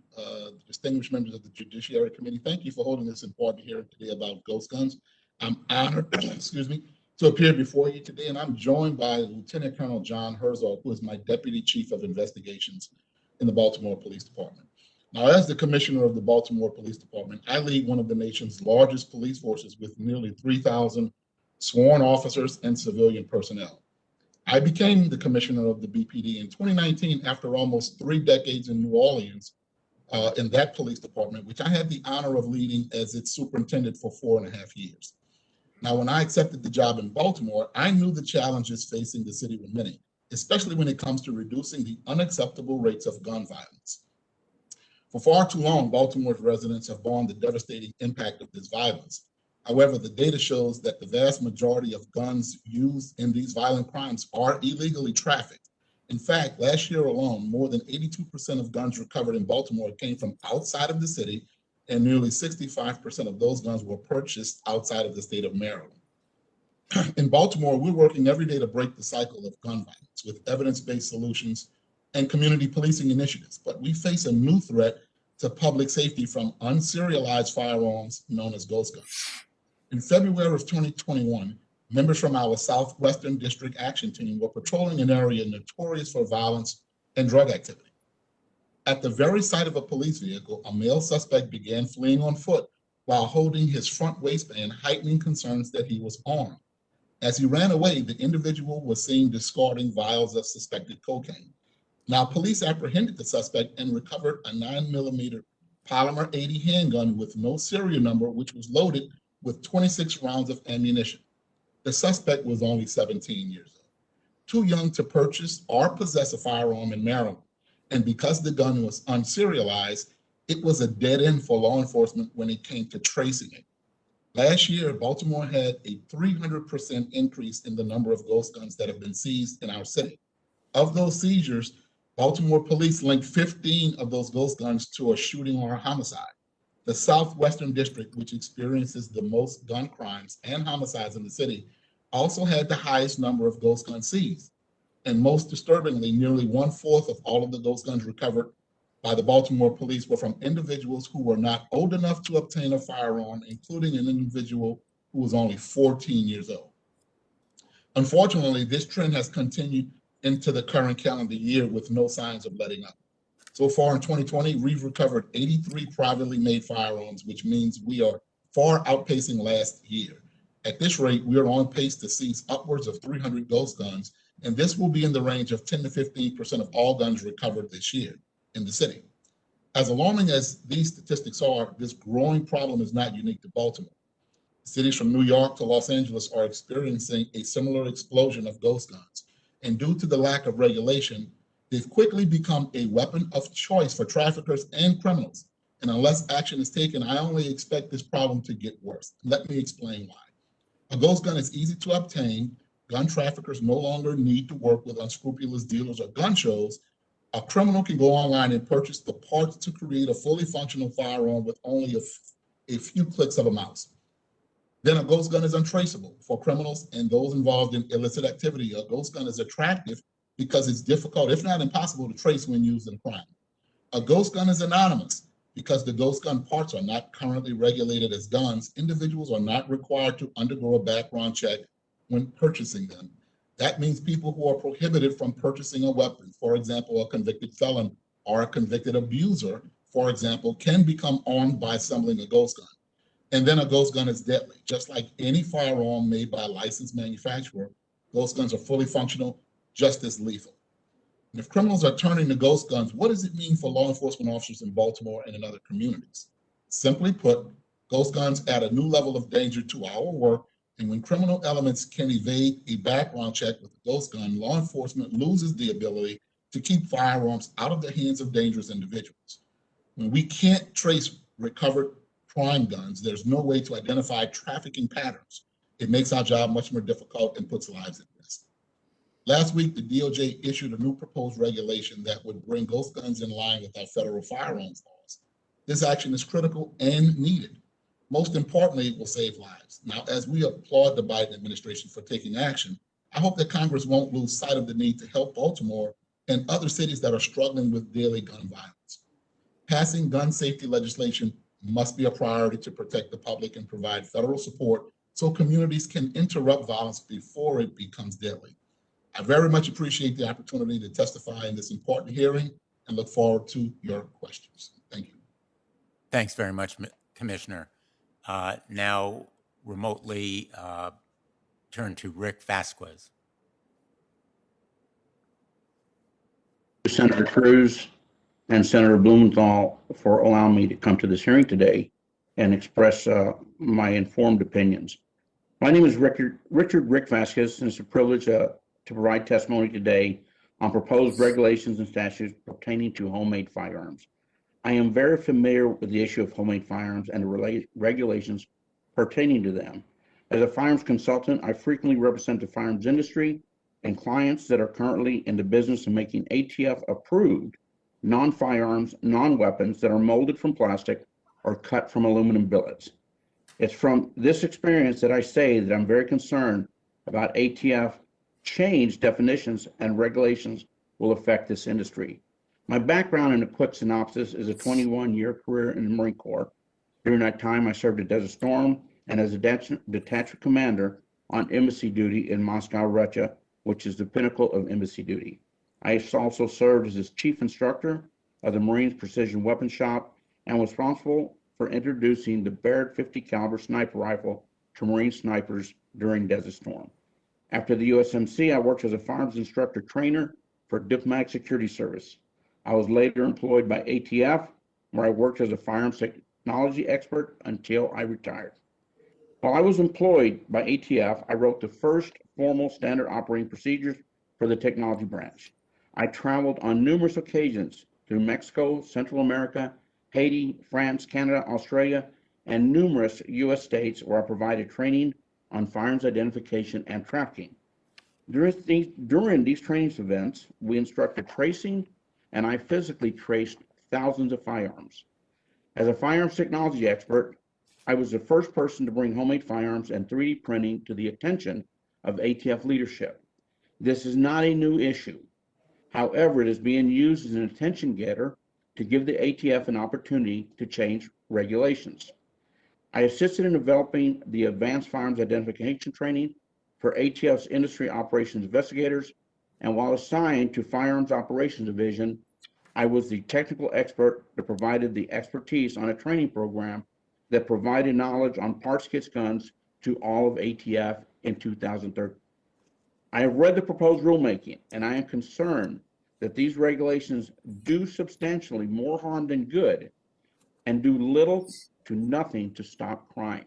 distinguished members of the Judiciary Committee, thank you for holding this important hearing today about ghost guns. I'm honored, excuse me, to appear before you today, and I'm joined by Lieutenant Colonel John Herzog, who is my Deputy Chief of Investigations in the Baltimore Police Department. Now, as the Commissioner of the Baltimore Police Department, I lead one of the nation's largest police forces with nearly 3,000 sworn officers and civilian personnel. I became the commissioner of the BPD in 2019 after almost 3 decades in New Orleans in that police department, which I had the honor of leading as its superintendent for 4.5 years. Now, when I accepted the job in Baltimore, I knew the challenges facing the city were many, especially when it comes to reducing the unacceptable rates of gun violence. For far too long, Baltimore's residents have borne the devastating impact of this violence. However, the data shows that the vast majority of guns used in these violent crimes are illegally trafficked. In fact, last year alone, more than 82% of guns recovered in Baltimore came from outside of the city, and nearly 65% of those guns were purchased outside of the state of Maryland. In Baltimore, we're working every day to break the cycle of gun violence with evidence-based solutions and community policing initiatives, but we face a new threat to public safety from unserialized firearms known as ghost guns. In February of 2021, members from our Southwestern District Action Team were patrolling an area notorious for violence and drug activity. At the very sight of a police vehicle, a male suspect began fleeing on foot while holding his front waistband, heightening concerns that he was armed. As he ran away, the individual was seen discarding vials of suspected cocaine. Now, police apprehended the suspect and recovered a 9mm polymer 80 handgun with no serial number, which was loaded with 26 rounds of ammunition. The suspect was only 17 years old, too young to purchase or possess a firearm in Maryland. And because the gun was unserialized, it was a dead end for law enforcement when it came to tracing it. Last year, Baltimore had a 300% increase in the number of ghost guns that have been seized in our city. Of those seizures, Baltimore police linked 15 of those ghost guns to a shooting or a homicide. The Southwestern District, which experiences the most gun crimes and homicides in the city, also had the highest number of ghost guns seized. And most disturbingly, nearly 1/4 of all of the ghost guns recovered by the Baltimore police were from individuals who were not old enough to obtain a firearm, including an individual who was only 14 years old. Unfortunately, this trend has continued into the current calendar year with no signs of letting up. So far in 2020, we've recovered 83 privately made firearms, which means we are far outpacing last year. At this rate, we are on pace to seize upwards of 300 ghost guns, and this will be in the range of 10 to 15% of all guns recovered this year in the city. As alarming as these statistics are, this growing problem is not unique to Baltimore. Cities from New York to Los Angeles are experiencing a similar explosion of ghost guns. And due to the lack of regulation, they've quickly become a weapon of choice for traffickers and criminals. And unless action is taken, I only expect this problem to get worse. Let me explain why. A ghost gun is easy to obtain. Gun traffickers no longer need to work with unscrupulous dealers or gun shows. A criminal can go online and purchase the parts to create a fully functional firearm with only a few clicks of a mouse. Then a ghost gun is untraceable. For criminals and those involved in illicit activity, a ghost gun is attractive because it's difficult, if not impossible, to trace when used in crime. A ghost gun is anonymous because the ghost gun parts are not currently regulated as guns. Individuals are not required to undergo a background check when purchasing them. That means people who are prohibited from purchasing a weapon, for example, a convicted felon or a convicted abuser, for example, can become armed by assembling a ghost gun. And then a ghost gun is deadly. Just like any firearm made by a licensed manufacturer, ghost guns are fully functional, just as lethal. And if criminals are turning to ghost guns, what does it mean for law enforcement officers in Baltimore and in other communities? Simply put, ghost guns add a new level of danger to our work, and when criminal elements can evade a background check with a ghost gun, law enforcement loses the ability to keep firearms out of the hands of dangerous individuals. When we can't trace recovered crime guns, there's no way to identify trafficking patterns. It makes our job much more difficult and puts lives at risk. Last week, the DOJ issued a new proposed regulation that would bring ghost guns in line with our federal firearms laws. This action is critical and needed. Most importantly, it will save lives. Now, as we applaud the Biden administration for taking action, I hope that Congress won't lose sight of the need to help Baltimore and other cities that are struggling with daily gun violence. Passing gun safety legislation must be a priority to protect the public and provide federal support so communities can interrupt violence before it becomes deadly. I very much appreciate the opportunity to testify in this important hearing and look forward to your questions. Thank you. Thanks very much, Commissioner. Now remotely turn to Rick Vasquez. Senator Cruz and Senator Blumenthal for allowing me to come to this hearing today and express my informed opinions. My name is Richard Rick Vasquez, and it's a privilege to provide testimony today on proposed regulations and statutes pertaining to homemade firearms. I am very familiar with the issue of homemade firearms and the regulations pertaining to them. As a firearms consultant, I frequently represent the firearms industry and clients that are currently in the business of making ATF-approved non-firearms, non-weapons that are molded from plastic or cut from aluminum billets. It's from this experience that I say that I'm very concerned about ATF change definitions and regulations will affect this industry. My background in a quick synopsis is a 21-year career in the Marine Corps. During that time, I served at Desert Storm and as a detachment commander on embassy duty in Moscow, Russia, which is the pinnacle of embassy duty. I also served as his chief instructor of the Marines Precision Weapons Shop and was responsible for introducing the Baird 50 caliber sniper rifle to Marine snipers during Desert Storm. After the USMC, I worked as a firearms instructor trainer for Diplomatic Security Service. I was later employed by ATF, where I worked as a firearms technology expert until I retired. While I was employed by ATF, I wrote the first formal standard operating procedures for the technology branch. I traveled on numerous occasions through Mexico, Central America, Haiti, France, Canada, Australia, and numerous U.S. states where I provided training on firearms identification and trafficking. During these training events, we instructed tracing, and I physically traced thousands of firearms. As a firearms technology expert, I was the first person to bring homemade firearms and 3D printing to the attention of ATF leadership. This is not a new issue. However, it is being used as an attention getter to give the ATF an opportunity to change regulations. I assisted in developing the Advanced Firearms Identification Training for ATF's Industry Operations Investigators, and while assigned to Firearms Operations Division, I was the technical expert that provided the expertise on a training program that provided knowledge on parts kits guns to all of ATF in 2013. I have read the proposed rulemaking, and I am concerned that these regulations do substantially more harm than good and do little to nothing to stop crime.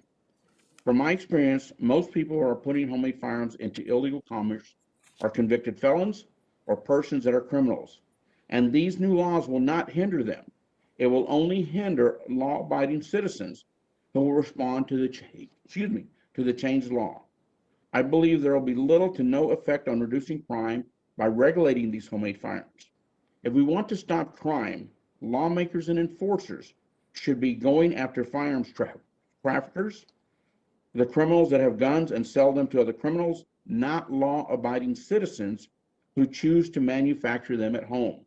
From my experience, most people who are putting homemade firearms into illegal commerce are convicted felons or persons that are criminals, and these new laws will not hinder them. It will only hinder law-abiding citizens who will respond to the changed law. I believe there will be little to no effect on reducing crime by regulating these homemade firearms. If we want to stop crime, lawmakers and enforcers should be going after firearms traffickers, the criminals that have guns and sell them to other criminals, not law-abiding citizens who choose to manufacture them at home.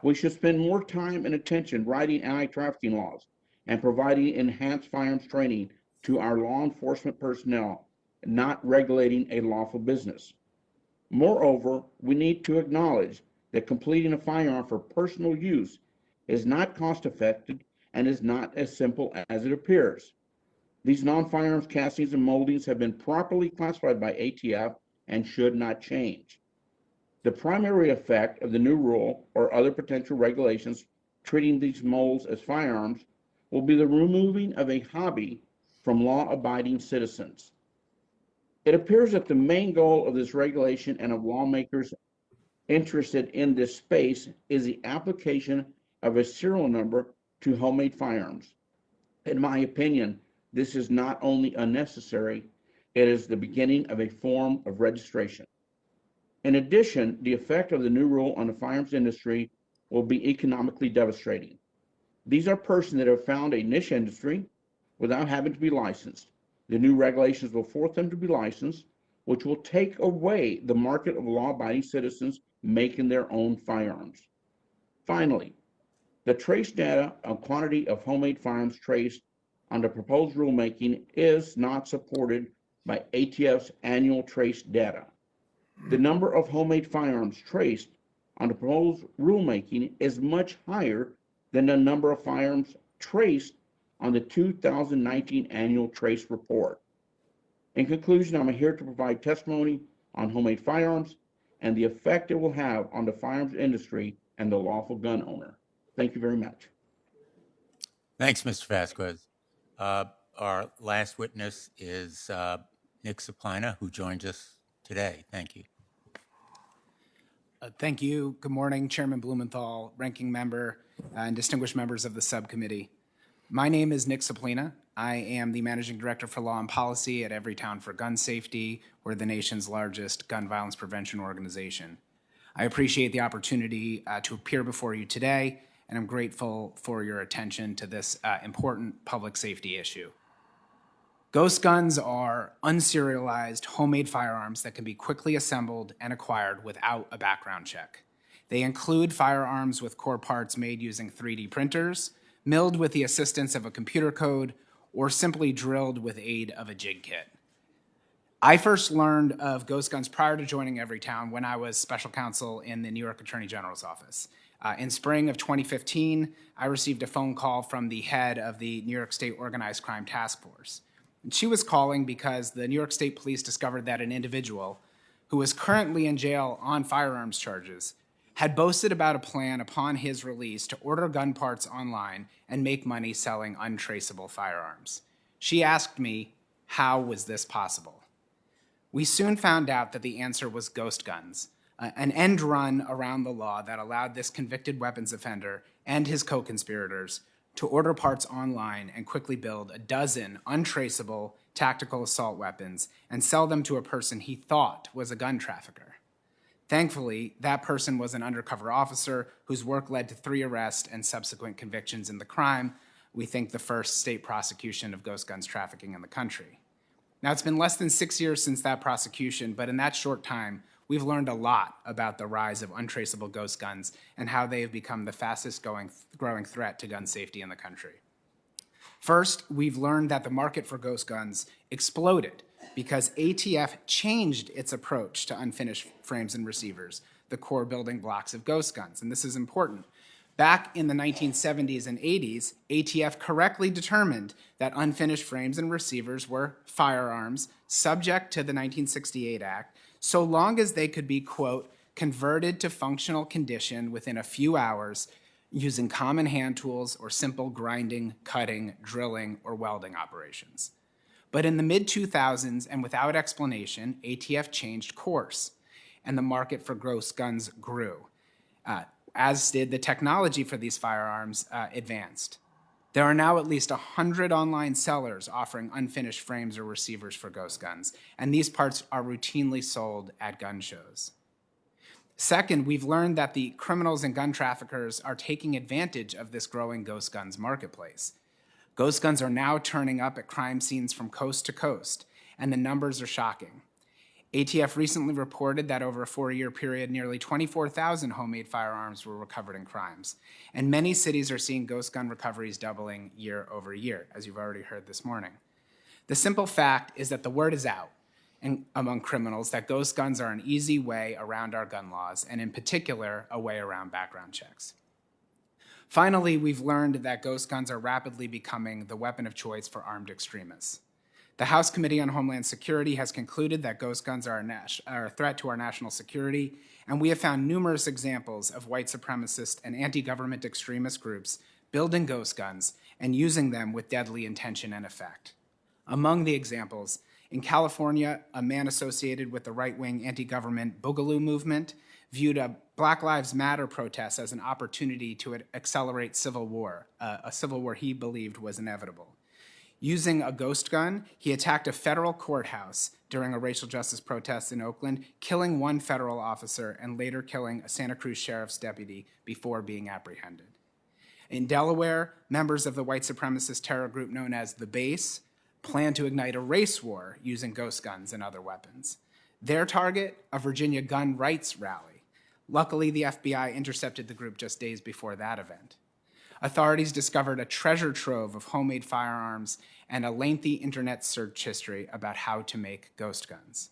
We should spend more time and attention writing anti-trafficking laws and providing enhanced firearms training to our law enforcement personnel, not regulating a lawful business. Moreover, we need to acknowledge that completing a firearm for personal use is not cost-effective and is not as simple as it appears. These non-firearms castings and moldings have been properly classified by ATF and should not change. The primary effect of the new rule or other potential regulations treating these molds as firearms will be the removing of a hobby from law-abiding citizens. It appears that the main goal of this regulation and of lawmakers interested in this space is the application of a serial number to homemade firearms. In my opinion, this is not only unnecessary, it is the beginning of a form of registration. In addition, the effect of the new rule on the firearms industry will be economically devastating. These are persons that have found a niche industry without having to be licensed. The new regulations will force them to be licensed, which will take away the market of law-abiding citizens making their own firearms. Finally, the trace data on quantity of homemade firearms traced on the proposed rulemaking is not supported by ATF's annual trace data. The number of homemade firearms traced on the proposed rulemaking is much higher than the number of firearms traced on the 2019 annual trace report. In conclusion, I'm here to provide testimony on homemade firearms and the effect it will have on the firearms industry and the lawful gun owner. Thank you very much. Thanks, Mr. Vasquez. Our last witness is Nick Saplina, who joins us today. Thank you. Thank you. Good morning, Chairman Blumenthal, Ranking Member, and distinguished members of the subcommittee. My name is Nick Saplina. I am the Managing Director for Law and Policy at Everytown for Gun Safety. We're the nation's largest gun violence prevention organization. I appreciate the opportunity to appear before you today, and I'm grateful for your attention to this important public safety issue. Ghost guns are unserialized homemade firearms that can be quickly assembled and acquired without a background check. They include firearms with core parts made using 3D printers, milled with the assistance of a computer code, or simply drilled with aid of a jig kit. I first learned of ghost guns prior to joining Everytown when I was special counsel in the New York Attorney General's office. In spring of 2015, I received a phone call from the head of the New York State Organized Crime Task Force. She was calling because the New York State Police discovered that an individual who was currently in jail on firearms charges had boasted about a plan upon his release to order gun parts online and make money selling untraceable firearms. She asked me, how was this possible? We soon found out that the answer was ghost guns, an end run around the law that allowed this convicted weapons offender and his co-conspirators to order parts online and quickly build a dozen untraceable tactical assault weapons and sell them to a person he thought was a gun trafficker. Thankfully, that person was an undercover officer whose work led to 3 arrests and subsequent convictions in the crime, we think the first state prosecution of ghost guns trafficking in the country. Now, it's been less than 6 years since that prosecution, but in that short time, we've learned a lot about the rise of untraceable ghost guns and how they have become the fastest growing threat to gun safety in the country. First, we've learned that the market for ghost guns exploded because ATF changed its approach to unfinished frames and receivers, the core building blocks of ghost guns. And this is important. Back in the 1970s and 80s, ATF correctly determined that unfinished frames and receivers were firearms subject to the 1968 Act, so long as they could be, quote, converted to functional condition within a few hours using common hand tools or simple grinding, cutting, drilling, or welding operations. But in the mid-2000s, and without explanation, ATF changed course, and the market for ghost guns grew, as did the technology for these firearms advanced. There are now at least 100 online sellers offering unfinished frames or receivers for ghost guns, and these parts are routinely sold at gun shows. Second, we've learned that the criminals and gun traffickers are taking advantage of this growing ghost guns marketplace. Ghost guns are now turning up at crime scenes from coast to coast, and the numbers are shocking. ATF recently reported that over a 4-year period, nearly 24,000 homemade firearms were recovered in crimes. And many cities are seeing ghost gun recoveries doubling year over year, as you've already heard this morning. The simple fact is that the word is out among criminals that ghost guns are an easy way around our gun laws, and in particular, a way around background checks. Finally, we've learned that ghost guns are rapidly becoming the weapon of choice for armed extremists. The House Committee on Homeland Security has concluded that ghost guns are a threat to our national security, and we have found numerous examples of white supremacist and anti-government extremist groups building ghost guns and using them with deadly intention and effect. Among the examples, in California, a man associated with the right-wing anti-government Boogaloo movement viewed a Black Lives Matter protest as an opportunity to accelerate civil war, a civil war he believed was inevitable. Using a ghost gun, he attacked a federal courthouse during a racial justice protest in Oakland, killing one federal officer and later killing a Santa Cruz sheriff's deputy before being apprehended. In Delaware, members of the white supremacist terror group known as the Base plan to ignite a race war using ghost guns and other weapons. Their target, a Virginia gun rights rally. Luckily, the FBI intercepted the group just days before that event. Authorities discovered a treasure trove of homemade firearms and a lengthy internet search history about how to make ghost guns.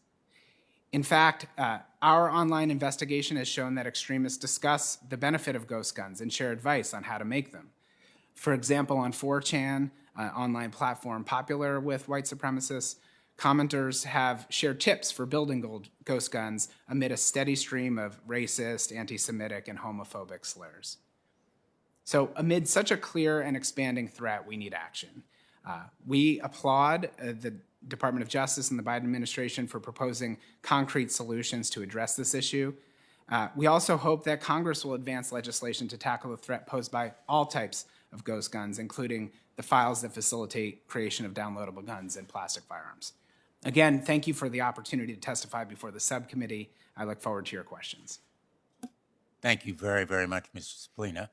In fact, our online investigation has shown that extremists discuss the benefit of ghost guns and share advice on how to make them. For example, on 4chan, an online platform popular with white supremacists, commenters have shared tips for building ghost guns amid a steady stream of racist, anti-Semitic, and homophobic slurs. So amid such a clear and expanding threat, we need action. We applaud the Department of Justice and the Biden administration for proposing concrete solutions to address this issue. We also hope that Congress will advance legislation to tackle the threat posed by all types of ghost guns, including the files that facilitate creation of downloadable guns and plastic firearms. Again, thank you for the opportunity to testify before the subcommittee. I look forward to your questions. Thank you very, very much, Mr. Splina.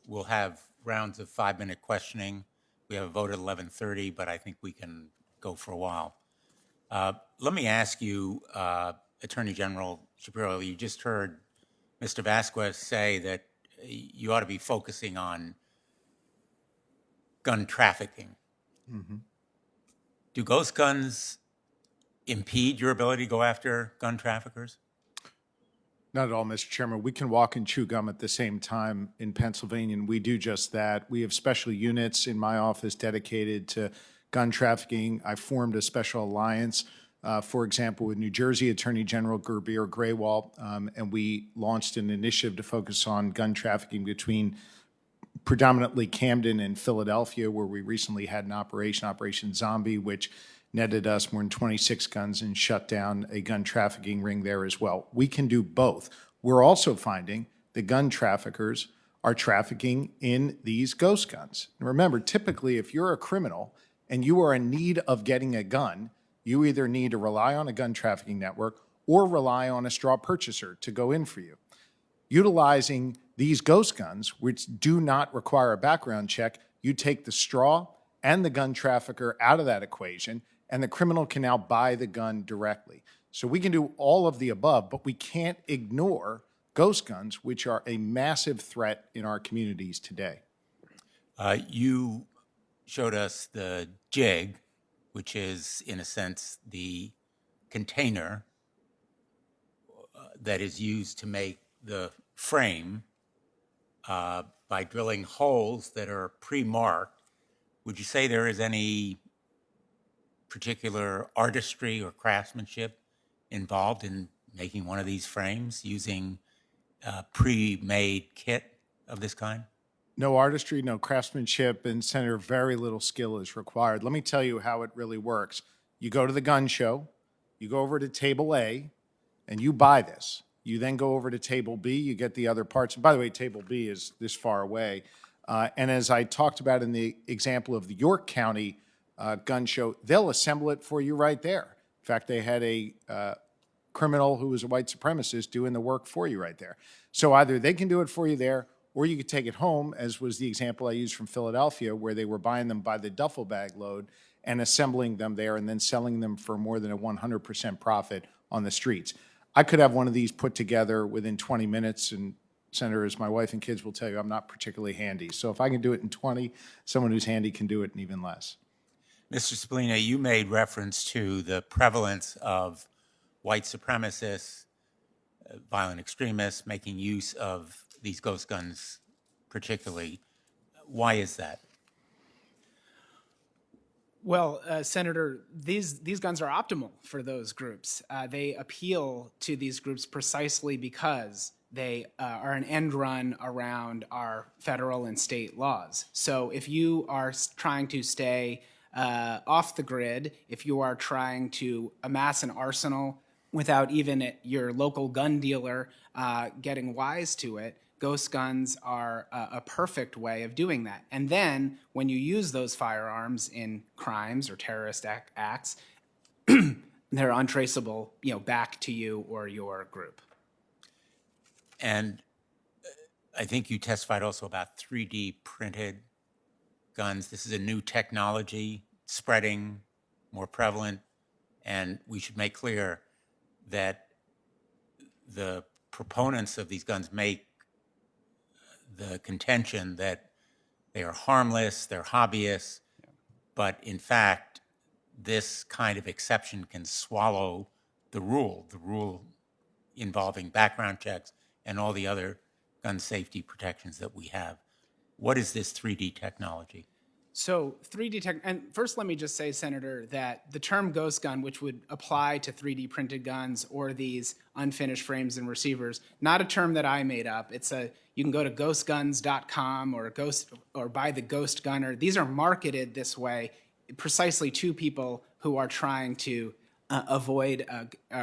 We'll have rounds of 5-minute questioning. We have a vote at 11:30, but I think we can go for a while. Let me ask you, Attorney General Shapiro, you just heard Mr. Vasquez say that you ought to be focusing on gun trafficking. Mm-hmm. Do ghost guns impede your ability to go after gun traffickers? Not at all, Mr. Chairman. We can walk and chew gum at the same time in Pennsylvania, and we do just that. We have special units in my office dedicated to gun trafficking. I formed a special alliance, for example, with New Jersey Attorney General Gurbir Grewal, and we launched an initiative to focus on gun trafficking between predominantly Camden and Philadelphia, where we recently had an Operation Zombie, which netted us more than 26 guns and shut down a gun trafficking ring there as well. We can do both. We're also finding that gun traffickers are trafficking in these ghost guns. And remember, typically, if you're a criminal and you are in need of getting a gun, you either need to rely on a gun trafficking network or rely on a straw purchaser to go in for you. Utilizing these ghost guns, which do not require a background check, you take the straw and the gun trafficker out of that equation, and the criminal can now buy the gun directly. So we can do all of the above, but we can't ignore ghost guns, which are a massive threat in our communities today. You showed us the jig, which is, in a sense, the container that is used to make the frame by drilling holes that are pre-marked. Would you say there is any particular artistry or craftsmanship involved in making one of these frames using a pre-made kit of this kind? No artistry, no craftsmanship, and Senator, very little skill is required. Let me tell you how it really works. You go to the gun show, you go over to table A, and you buy this. You then go over to table B, you get the other parts. And by the way, table B is this far away. And as I talked about in the example of the York County gun show, they'll assemble it for you right there. In fact, they had a criminal who was a white supremacist doing the work for you right there. So either they can do it for you there, or you could take it home, as was the example I used from Philadelphia, where they were buying them by the duffel bag load and assembling them there and then selling them for more than a 100% profit on the streets. I could have one of these put together within 20 minutes, and Senator, as my wife and kids will tell you, I'm not particularly handy. So if I can do it in 20, someone who's handy can do it in even less. Mr. Splina, you made reference to the prevalence of white supremacists, violent extremists making use of these ghost guns particularly. Why is that? Well, Senator, these guns are optimal for those groups. They appeal to these groups precisely because they are an end run around our federal and state laws. So if you are trying to stay off the grid, if you are trying to amass an arsenal without even your local gun dealer getting wise to it, ghost guns are a perfect way of doing that. And then when you use those firearms in crimes or terrorist acts, they're untraceable, back to you or your group. And I think you testified also about 3D printed guns. This is a new technology, spreading, more prevalent, and we should make clear that the proponents of these guns make the contention that they are harmless, they're hobbyists, but in fact, this kind of exception can swallow the rule involving background checks and all the other gun safety protections that we have. What is this 3D technology? So 3D tech, and first let me just say, Senator, that the term ghost gun, which would apply to 3D printed guns or these unfinished frames and receivers, not a term that I made up. You can go to ghostguns.com or buy the Ghost Gunner. These are marketed this way precisely to people who are trying to avoid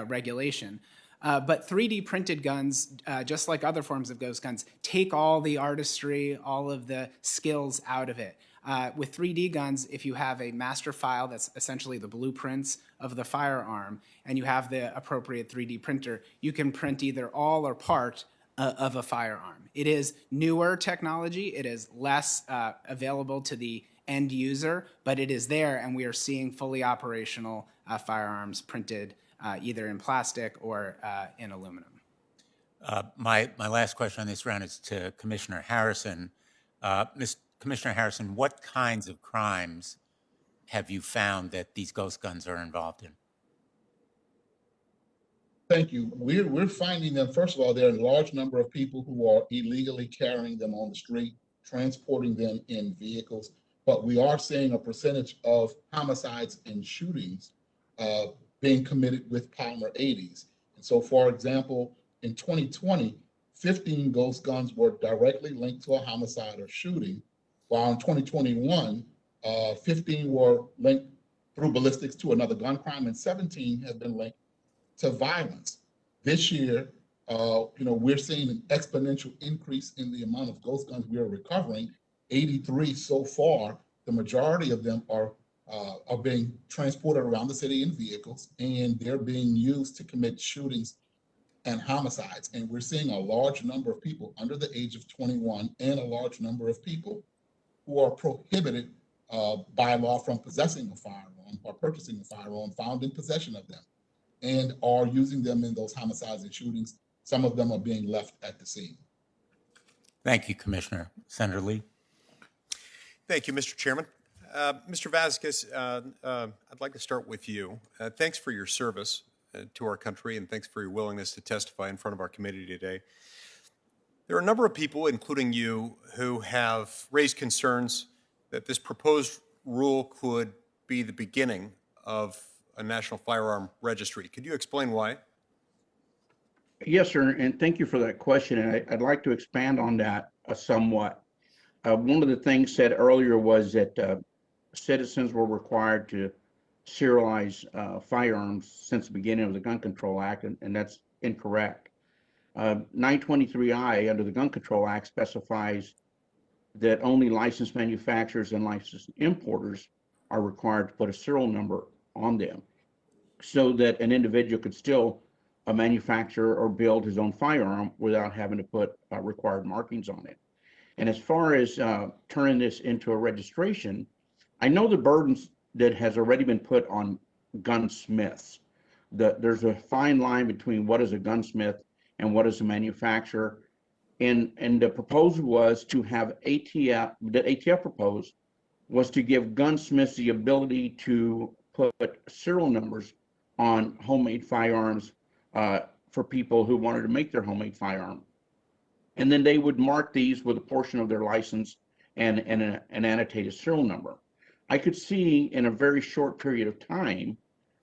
regulation. But 3D printed guns, just like other forms of ghost guns, take all the artistry, all of the skills out of it. With 3D guns, if you have a master file that's essentially the blueprints of the firearm, and you have the appropriate 3D printer, you can print either all or part of a firearm. It is newer technology. It is less available to the end user, but it is there, and we are seeing fully operational firearms printed either in plastic or in aluminum. My last question on this round is to Commissioner Harrison. Commissioner Harrison, what kinds of crimes have you found that these ghost guns are involved in? Thank you. We're finding them, first of all, there are a large number of people who are illegally carrying them on the street, transporting them in vehicles, but we are seeing a percentage of homicides and shootings being committed with polymer 80s. And so, for example, in 2020, 15 ghost guns were directly linked to a homicide or shooting, while in 2021, 15 were linked through ballistics to another gun crime, and 17 have been linked to violence. This year, we're seeing an exponential increase in the amount of ghost guns we are recovering. 83 so far. The majority of them are being transported around the city in vehicles, and they're being used to commit shootings and homicides. And we're seeing a large number of people under the age of 21 and a large number of people who are prohibited by law from possessing a firearm or purchasing a firearm, found in possession of them, and are using them in those homicides and shootings. Some of them are being left at the scene. Thank you, Commissioner. Senator Lee. Thank you, Mr. Chairman. Mr. Vasquez, I'd like to start with you. Thanks for your service to our country, and thanks for your willingness to testify in front of our committee today. There are a number of people, including you, who have raised concerns that this proposed rule could be the beginning of a national firearm registry. Could you explain why? Yes, sir, and thank you for that question. And I'd like to expand on that somewhat. One of the things said earlier was that citizens were required to serialize firearms since the beginning of the Gun Control Act, and that's incorrect. 923I under the Gun Control Act specifies that only licensed manufacturers and licensed importers are required to put a serial number on them so that an individual could still manufacture or build his own firearm without having to put required markings on it. And as far as turning this into a registration, I know the burdens that has already been put on gunsmiths. There's a fine line between what is a gunsmith and what is a manufacturer. And the proposal was to have ATF, that ATF proposed was to give gunsmiths the ability to put serial numbers on homemade firearms for people who wanted to make their homemade firearm. And then they would mark these with a portion of their license and an annotated serial number. I could see in a very short period of time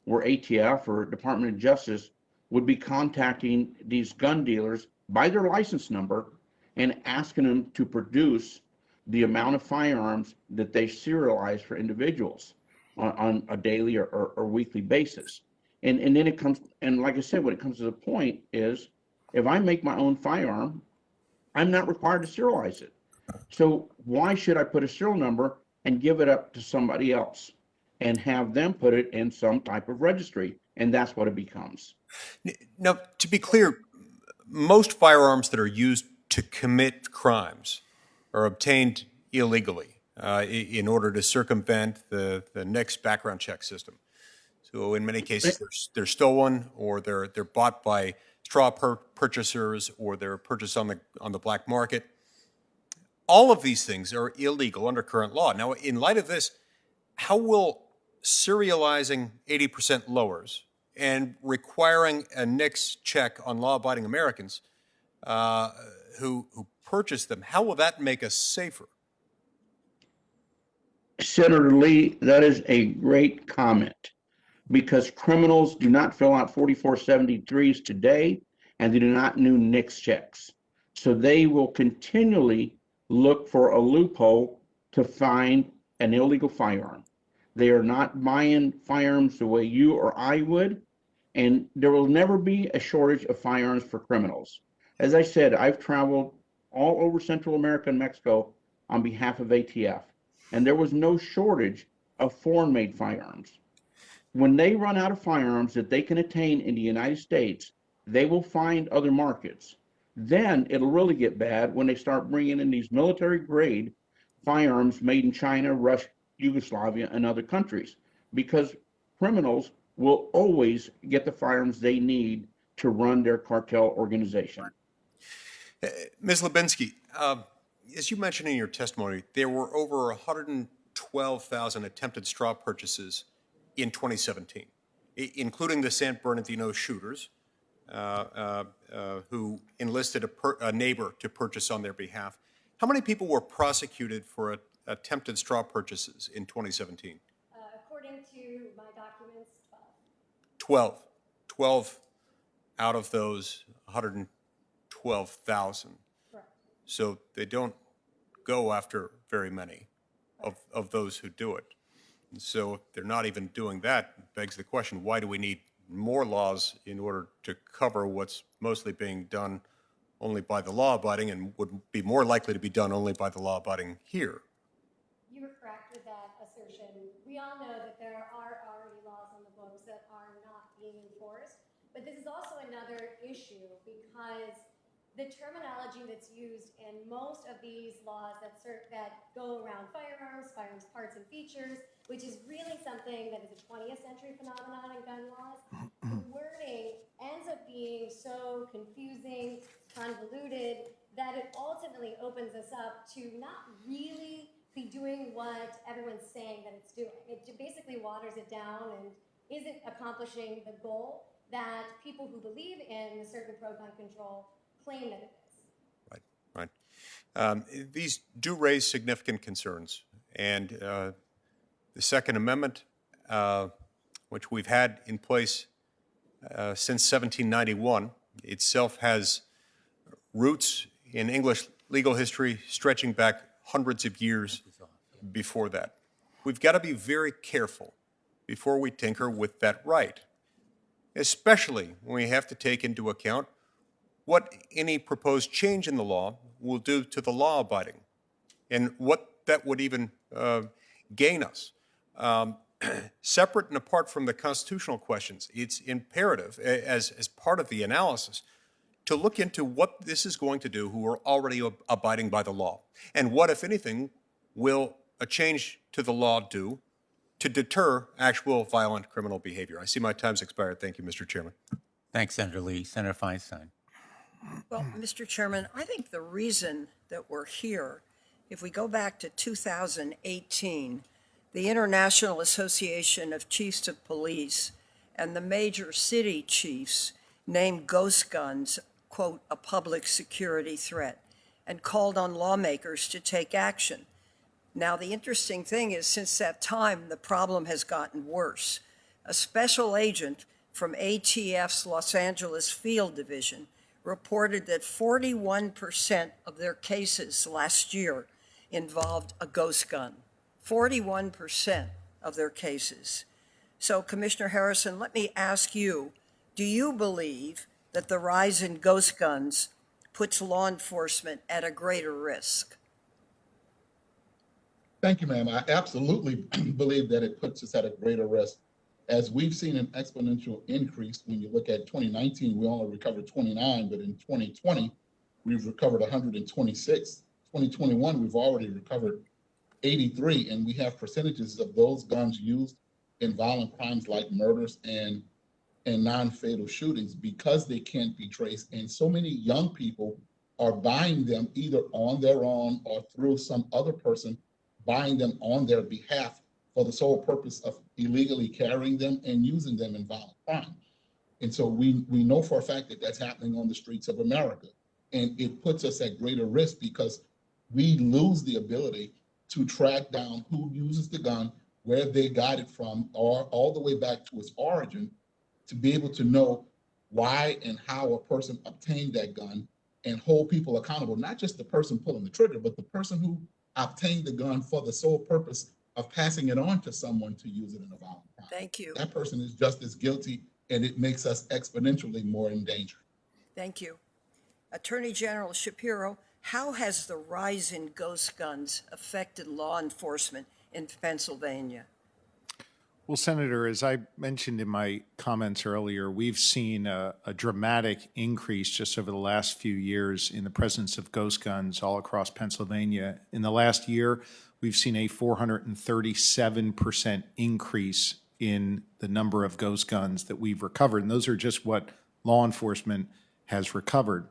where ATF or Department of Justice would be contacting these gun dealers by their license number and asking them to produce the amount of firearms that they serialize for individuals on a daily or weekly basis. And then it comes, and like I said, when it comes to the point is, if I make my own firearm, I'm not required to serialize it. So why should I put a serial number and give it up to somebody else and have them put it in some type of registry? And that's what it becomes. Now, to be clear, most firearms that are used to commit crimes are obtained illegally in order to circumvent the NICS background check system. So in many cases, they're stolen, or they're bought by straw purchasers, or they're purchased on the black market. All of these things are illegal under current law. Now, in light of this, how will serializing 80% lowers and requiring a NICS check on law-abiding Americans who purchase them, how will that make us safer? Senator Lee, that is a great comment, because criminals do not fill out 4473s today, and they do not do NICS checks. So they will continually look for a loophole to find an illegal firearm. They are not buying firearms the way you or I would, and there will never be a shortage of firearms for criminals. As I said, I've traveled all over Central America and Mexico on behalf of ATF, and there was no shortage of foreign-made firearms. When they run out of firearms that they can attain in the United States, they will find other markets. Then it'll really get bad when they start bringing in these military-grade firearms made in China, Russia, Yugoslavia, and other countries, because criminals will always get the firearms they need to run their cartel organization. Ms. Lubinsky, as you mentioned in your testimony, there were over 112,000 attempted straw purchases in 2017, including the San Bernardino shooters who enlisted a neighbor to purchase on their behalf. How many people were prosecuted for attempted straw purchases in 2017? According to my documents, 12. 12 out of those 112,000. Correct. So they don't go after very many of those who do it. And so if they're not even doing that, it begs the question, why do we need more laws in order to cover what's mostly being done only by the law-abiding and would be more likely to be done only by the law-abiding here? You were correct with that assertion. We all know that there are already laws on the books that are not being enforced, but this is also another issue because the terminology that's used in most of these laws that go around firearms parts and features, which is really something that is a 20th century phenomenon in gun laws, the wording ends up being so confusing, convoluted, that it ultimately opens us up to not really be doing what everyone's saying that it's doing. It basically waters it down and isn't accomplishing the goal that people who believe in a certain pro-gun control claim that it is. Right. These do raise significant concerns, and the Second Amendment, which we've had in place since 1791, itself has roots in English legal history stretching back hundreds of years before that. We've got to be very careful before we tinker with that right, especially when we have to take into account what any proposed change in the law will do to the law-abiding and what that would even gain us. Separate and apart from the constitutional questions, it's imperative, as part of the analysis, to look into what this is going to do who are already abiding by the law, and what, if anything, will a change to the law do to deter actual violent criminal behavior. I see my time's expired. Thank you, Mr. Chairman. Thanks, Senator Lee. Senator Feinstein. Well, Mr. Chairman, I think the reason that we're here, if we go back to 2018, the International Association of Chiefs of Police and the major city chiefs named ghost guns, quote, a public security threat, and called on lawmakers to take action. Now, the interesting thing is, since that time, the problem has gotten worse. A special agent from ATF's Los Angeles Field Division reported that 41% of their cases last year involved a ghost gun. 41% of their cases. So, Commissioner Harrison, let me ask you, do you believe that the rise in ghost guns puts law enforcement at a greater risk? Thank you, ma'am. I absolutely believe that it puts us at a greater risk. As we've seen an exponential increase, when you look at 2019, we only recovered 29, but in 2020, we've recovered 126. 2021, we've already recovered 83, and we have percentages of those guns used in violent crimes like murders and non-fatal shootings because they can't be traced. And so many young people are buying them either on their own or through some other person buying them on their behalf for the sole purpose of illegally carrying them and using them in violent crime. And so we know for a fact that that's happening on the streets of America. And it puts us at greater risk because we lose the ability to track down who uses the gun, where they got it from, or all the way back to its origin, to be able to know why and how a person obtained that gun and hold people accountable, not just the person pulling the trigger, but the person who obtained the gun for the sole purpose of passing it on to someone to use it in a violent crime. Thank you. That person is just as guilty, and it makes us exponentially more in danger. Thank you. Attorney General Shapiro, how has the rise in ghost guns affected law enforcement in Pennsylvania? Well, Senator, as I mentioned in my comments earlier, we've seen a dramatic increase just over the last few years in the presence of ghost guns all across Pennsylvania. In the last year, we've seen a 437% increase in the number of ghost guns that we've recovered. And those are just what law enforcement has recovered.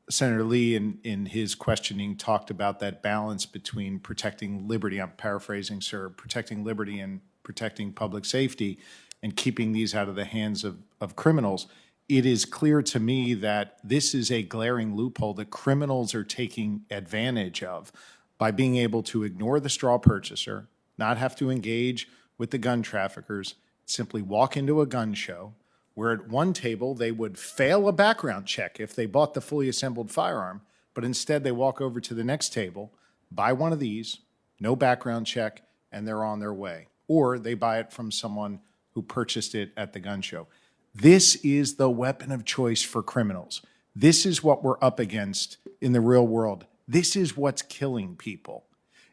Senator Lee, in his questioning, talked about that balance between protecting liberty, I'm paraphrasing, sir, protecting liberty and protecting public safety and keeping these out of the hands of criminals. It is clear to me that this is a glaring loophole that criminals are taking advantage of by being able to ignore the straw purchaser, not have to engage with the gun traffickers, simply walk into a gun show where at one table they would fail a background check if they bought the fully assembled firearm, but instead they walk over to the next table, buy one of these, no background check, and they're on their way. Or they buy it from someone who purchased it at the gun show. This is the weapon of choice for criminals. This is what we're up against in the real world. This is what's killing people.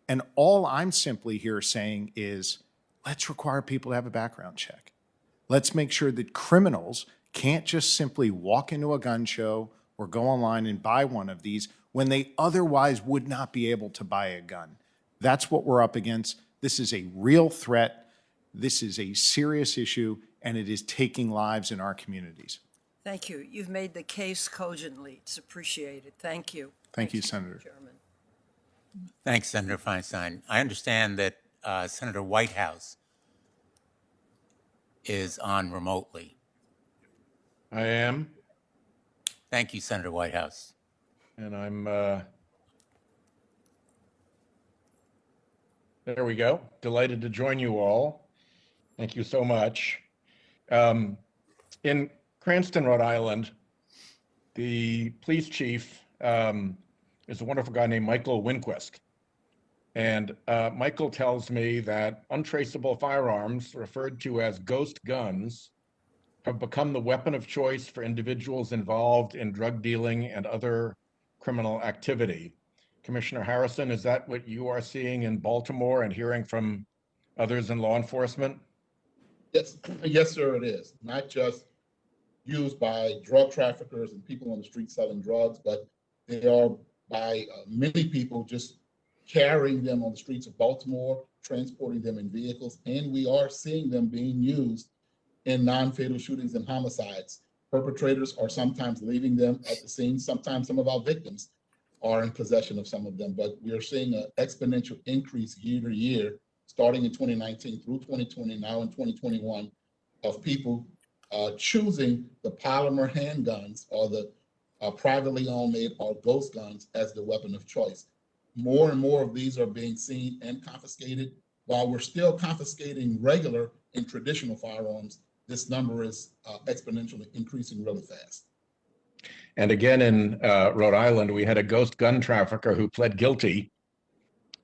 And all I'm simply here saying is, let's require people to have a background check. Let's make sure that criminals can't just simply walk into a gun show or go online and buy one of these when they otherwise would not be able to buy a gun. That's what we're up against. This is a real threat. This is a serious issue, and it is taking lives in our communities. Thank you. You've made the case cogently. It's appreciated. Thank you. Thank you, Senator. Chairman. Thanks, Senator Feinstein. I understand that Senator Whitehouse is on remotely. I am, Thank you, Senator Whitehouse. and I'm, there we go. Delighted to join you all. Thank you so much. In Cranston, Rhode Island, the police chief is a wonderful guy named Michael Winquist. And Michael tells me that untraceable firearms, referred to as ghost guns, have become the weapon of choice for individuals involved in drug dealing and other criminal activity. Commissioner Harrison, is that what you are seeing in Baltimore and hearing from others in law enforcement? Yes, yes, sir, it is. Not just used by drug traffickers and people on the street selling drugs, but they are by many people just carrying them on the streets of Baltimore, transporting them in vehicles, and we are seeing them being used in non-fatal shootings and homicides. Perpetrators are sometimes leaving them at the scene. Sometimes some of our victims are in possession of some of them, but we are seeing an exponential increase year to year, starting in 2019 through 2020, now in 2021, of people choosing the polymer handguns or the privately owned made or ghost guns as the weapon of choice. More and more of these are being seen and confiscated. While we're still confiscating regular and traditional firearms, this number is exponentially increasing really fast. And again, in Rhode Island, we had a ghost gun trafficker who pled guilty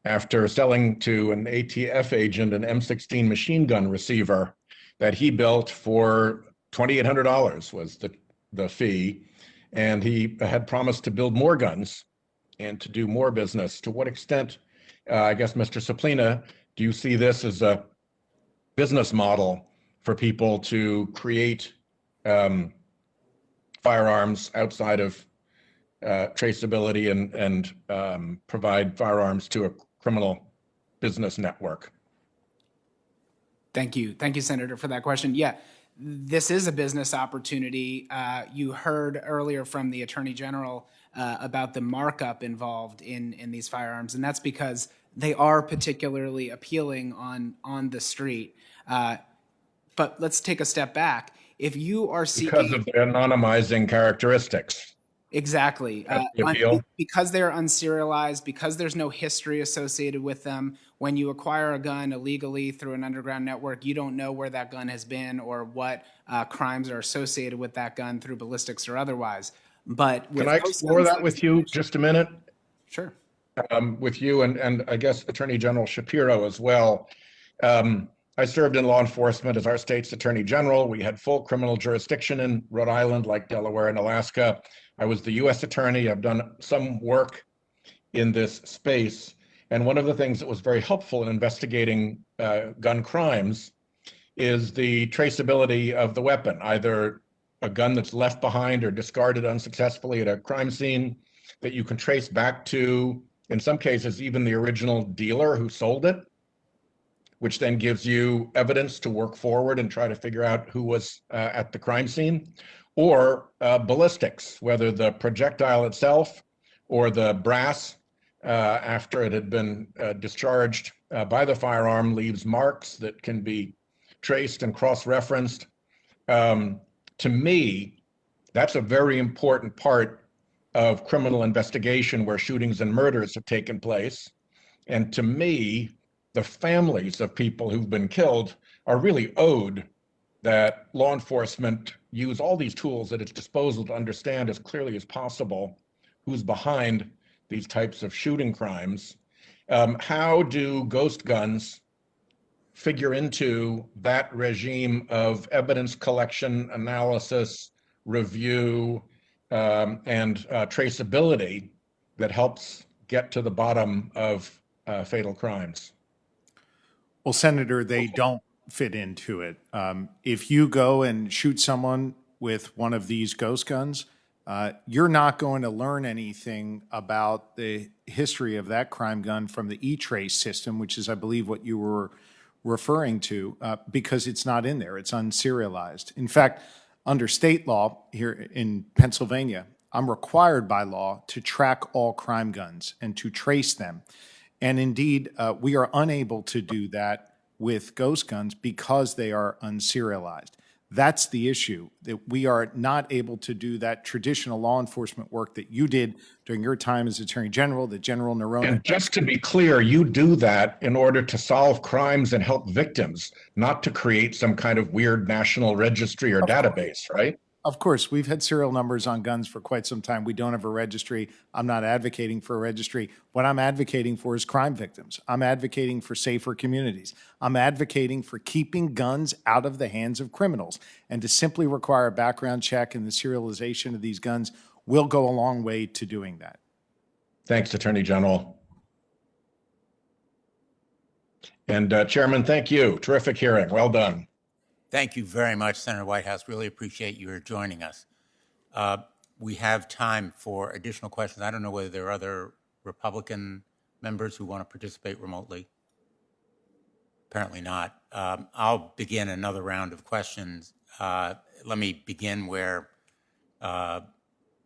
after selling to an ATF agent an M16 machine gun receiver that he built for $2,800 was the fee. And he had promised to build more guns and to do more business. To what extent, I guess, Mr. Saplina, do you see this as a business model for people to create firearms outside of traceability and provide firearms to a criminal business network? Thank you. Thank you, Senator, for that question. Yeah, this is a business opportunity. You heard earlier from the Attorney General about the markup involved in these firearms, and that's because they are particularly appealing on the street. But let's take a step back. If you are seeking— Because of their anonymizing characteristics. Exactly. That's the appeal. Because they're unserialized, because there's no history associated with them, when you acquire a gun illegally through an underground network, you don't know where that gun has been or what crimes are associated with that gun through ballistics or otherwise. But with Can I explore that with you just a minute? Sure. With you and I guess Attorney General Shapiro as well. I served in law enforcement as our state's Attorney General. We had full criminal jurisdiction in Rhode Island, like Delaware and Alaska. I was the U.S. Attorney. I've done some work in this space. And one of the things that was very helpful in investigating gun crimes is the traceability of the weapon, either a gun that's left behind or discarded unsuccessfully at a crime scene that you can trace back to, in some cases, even the original dealer who sold it, which then gives you evidence to work forward and try to figure out who was at the crime scene, or ballistics, whether the projectile itself or the brass after it had been discharged by the firearm leaves marks that can be traced and cross-referenced. To me, that's a very important part of criminal investigation where shootings and murders have taken place. And to me, the families of people who've been killed are really owed that law enforcement use all these tools at its disposal to understand as clearly as possible who's behind these types of shooting crimes. How do ghost guns figure into that regime of evidence collection, analysis, review, and traceability that helps get to the bottom of fatal crimes? Well, Senator, they don't fit into it. If you go and shoot someone with one of these ghost guns, you're not going to learn anything about the history of that crime gun from the E-Trace system, which is, I believe, what you were referring to, because it's not in there. It's unserialized. In fact, under state law here in Pennsylvania, I'm required by law to track all crime guns and to trace them. And indeed, we are unable to do that with ghost guns because they are unserialized. That's the issue, that we are not able to do that traditional law enforcement work that you did during your time as Attorney General, that General Nerone. And just to be clear, you do that in order to solve crimes and help victims, not to create some kind of weird national registry or database, right? Of course, we've had serial numbers on guns for quite some time. We don't have a registry. I'm not advocating for a registry. What I'm advocating for is crime victims. I'm advocating for safer communities. I'm advocating for keeping guns out of the hands of criminals. And to simply require a background check and the serialization of these guns will go a long way to doing that. Thanks, Attorney General. And Chairman, thank you. Terrific hearing. Well done. Thank you very much, Senator Whitehouse. Really appreciate your joining us. We have time for additional questions. I don't know whether there are other Republican members who want to participate remotely. Apparently not. I'll begin another round of questions. Let me begin where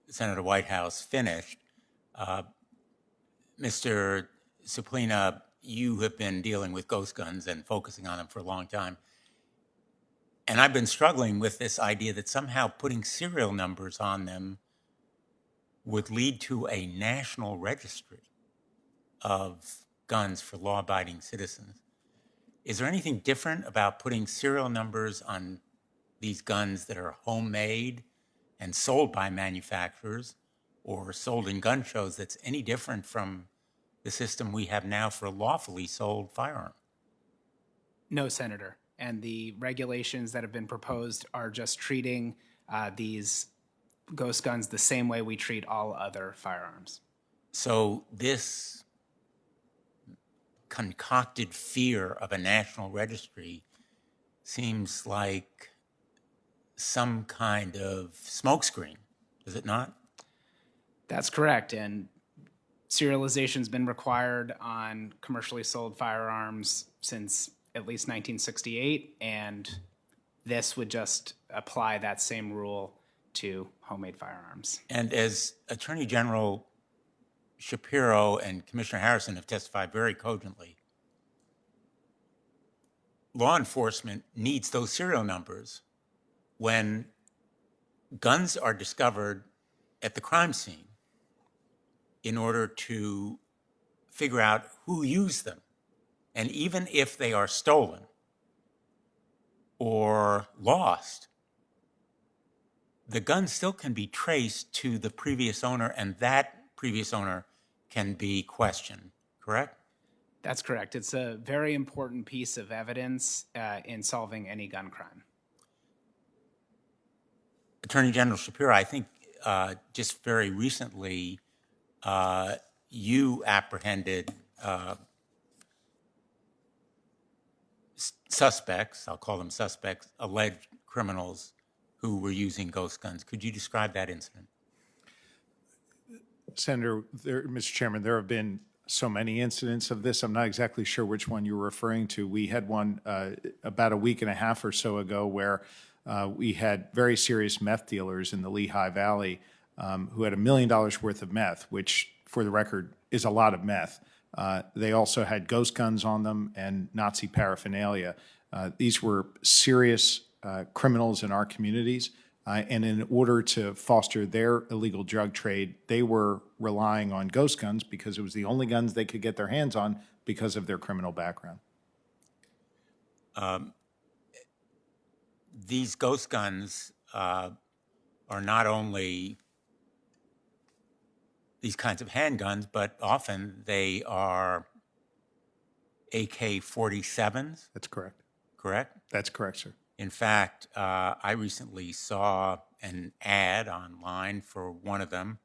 Senator Whitehouse finished. Mr. Suplina, you have been dealing with ghost guns and focusing on them for a long time. And I've been struggling with this idea that somehow putting serial numbers on them would lead to a national registry of guns for law-abiding citizens. Is there anything different about putting serial numbers on these guns that are homemade and sold by manufacturers or sold in gun shows that's any different from the system we have now for lawfully sold firearms? No, Senator. And the regulations that have been proposed are just treating these ghost guns the same way we treat all other firearms. So this concocted fear of a national registry seems like some kind of smokescreen, does it not? That's correct. And serialization's been required on commercially sold firearms since at least 1968, and this would just apply that same rule to homemade firearms. And as Attorney General Shapiro and Commissioner Harrison have testified very cogently, law enforcement needs those serial numbers when guns are discovered at the crime scene in order to figure out who used them. And even if they are stolen or lost, the gun still can be traced to the previous owner, and that previous owner can be questioned, correct? That's correct. It's a very important piece of evidence in solving any gun crime. Attorney General Shapiro, I think just very recently you apprehended suspects, I'll call them suspects, alleged criminals who were using ghost guns. Could you describe that incident? Senator, Mr. Chairman, there have been so many incidents of this. I'm not exactly sure which one you're referring to. We had one about a week and a half or so ago where we had very serious meth dealers in the Lehigh Valley who had $1 million worth of meth, which, for the record, is a lot of meth. They also had ghost guns on them and Nazi paraphernalia. These were serious criminals in our communities. And in order to foster their illegal drug trade, they were relying on ghost guns because it was the only guns they could get their hands on because of their criminal background. These ghost guns are not only these kinds of handguns, but often they are AK-47s. That's correct. Correct? That's correct, sir. In fact, I recently saw an ad online for one of them.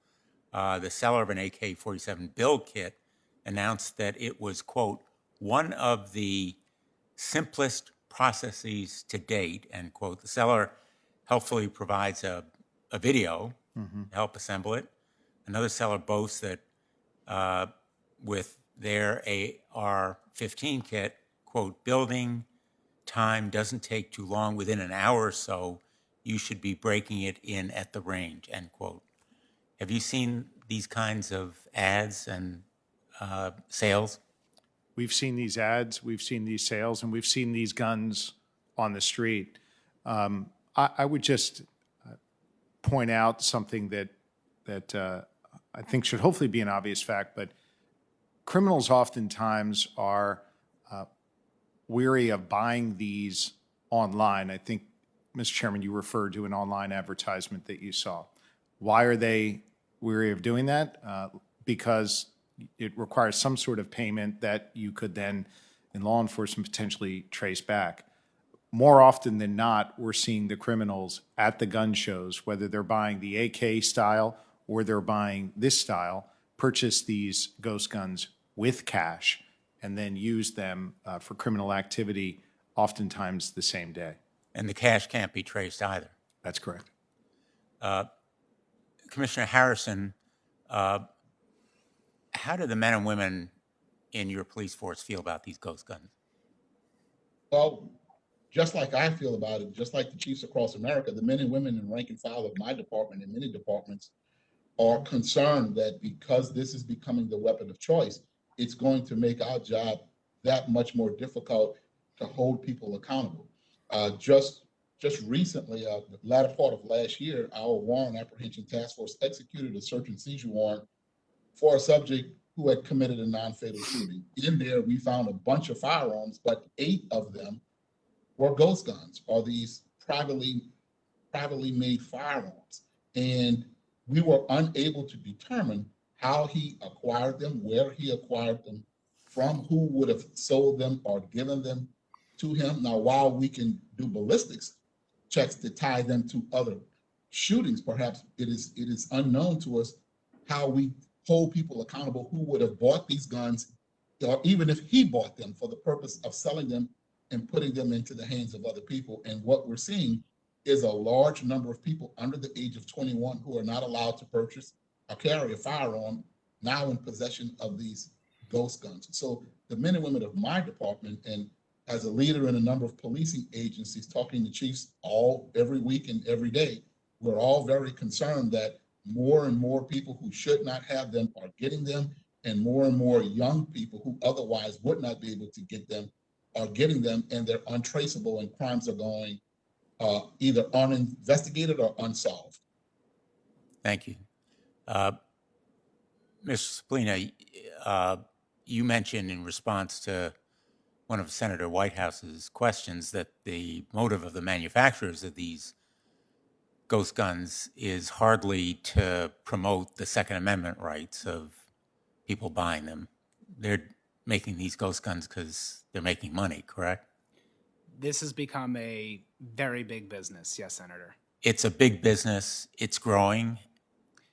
The seller of an AK-47 build kit announced that it was, quote, one of the simplest processes to date, end quote. The seller helpfully provides a video to help assemble it. Another seller boasts that with their AR-15 kit, quote, building time doesn't take too long. Within an hour or so, you should be breaking it in at the range, end quote. Have you seen these kinds of ads and sales? We've seen these ads, we've seen these sales, and we've seen these guns on the street. I would just point out something that I think should hopefully be an obvious fact, but criminals oftentimes are weary of buying these online. I think, Mr. Chairman, you referred to an online advertisement that you saw. Why are they weary of doing that? Because it requires some sort of payment that you could then, in law enforcement, potentially trace back. More often than not, we're seeing the criminals at the gun shows, whether they're buying the AK style or they're buying this style, purchase these ghost guns with cash and then use them for criminal activity, oftentimes the same day. And the cash can't be traced either. That's correct. Commissioner Harrison, how do the men and women in your police force feel about these ghost guns? Well, just like I feel about it, just like the chiefs across America, the men and women in rank and file of my department and many departments are concerned that because this is becoming the weapon of choice, it's going to make our job that much more difficult to hold people accountable. Just recently, the latter part of last year, our warrant apprehension task force executed a search and seizure warrant for a subject who had committed a non-fatal shooting. In there, we found a bunch of firearms, but 8 of them were ghost guns, or these privately made firearms. And we were unable to determine how he acquired them, where he acquired them from, who would have sold them or given them to him. Now, while we can do ballistics checks to tie them to other shootings, perhaps it is unknown to us how we hold people accountable who would have bought these guns, or even if he bought them for the purpose of selling them and putting them into the hands of other people. And what we're seeing is a large number of people under the age of 21 who are not allowed to purchase or carry a firearm now in possession of these ghost guns. So the men and women of my department, and as a leader in a number of policing agencies, talking to chiefs every week and every day, we're all very concerned that more and more people who should not have them are getting them, and more young people who otherwise would not be able to get them are getting them, and they're untraceable, and crimes are going either uninvestigated or unsolved. Thank you. Mr. Splina, you mentioned in response to one of Senator Whitehouse's questions that the motive of the manufacturers of these ghost guns is hardly to promote the Second Amendment rights of people buying them. They're making these ghost guns because they're making money, correct? This has become a very big business, yes, Senator. It's a big business, it's growing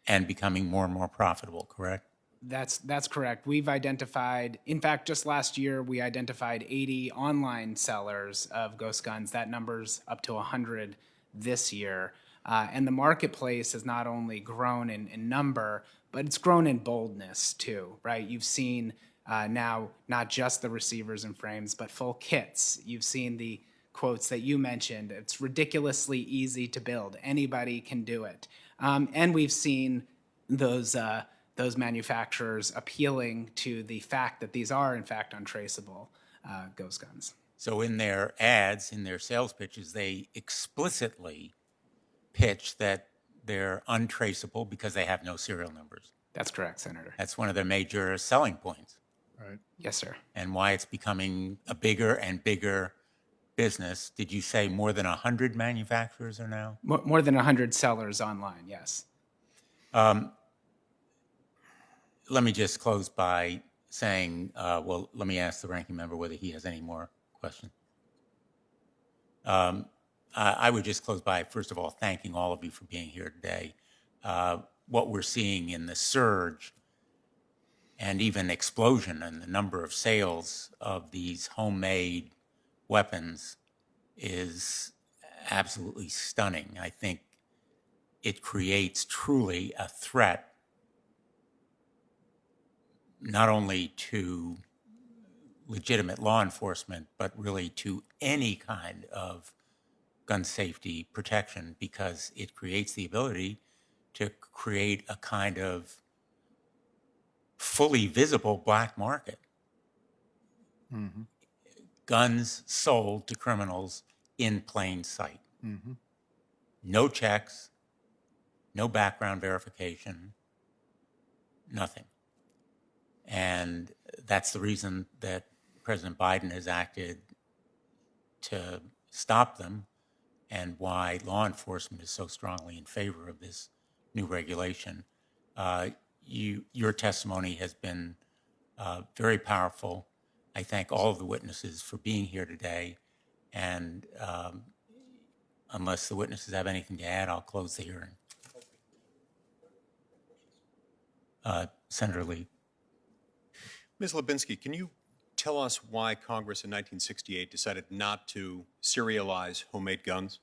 and becoming more and more profitable, correct? That's correct. We've identified, in fact, just last year, we identified 80 online sellers of ghost guns. That number's up to 100 this year. And the marketplace has not only grown in number, but it's grown in boldness too, right? You've seen now not just the receivers and frames, but full kits. You've seen the quotes that you mentioned. It's ridiculously easy to build. Anybody can do it. And we've seen those manufacturers appealing to the fact that these are, in fact, untraceable ghost guns. So in their ads, in their sales pitches, they explicitly pitch that they're untraceable because they have no serial numbers. That's correct, Senator. That's one of their major selling points. Right. Yes, sir. And why it's becoming a bigger and bigger business. Did you say more than 100 manufacturers are now? More than 100 sellers online, yes. Let me just close by saying, well, let me ask the ranking member whether he has any more questions. I would just close by, first of all, thanking all of you for being here today. What we're seeing in the surge and even explosion in the number of sales of these homemade weapons is absolutely stunning. I think it creates truly a threat not only to legitimate law enforcement, but really to any kind of gun safety protection, because it creates the ability to create a kind of fully visible black market. Mm-hmm. Guns sold to criminals in plain sight. Mm-hmm. No checks, no background verification, nothing. And that's the reason that President Biden has acted to stop them, and why law enforcement is so strongly in favor of this new regulation. Your testimony has been very powerful. I thank all of the witnesses for being here today. And unless the witnesses have anything to add, I'll close the hearing. Senator Lee. Ms. Lubinsky, can you tell us why Congress in 1968 decided not to serialize homemade guns?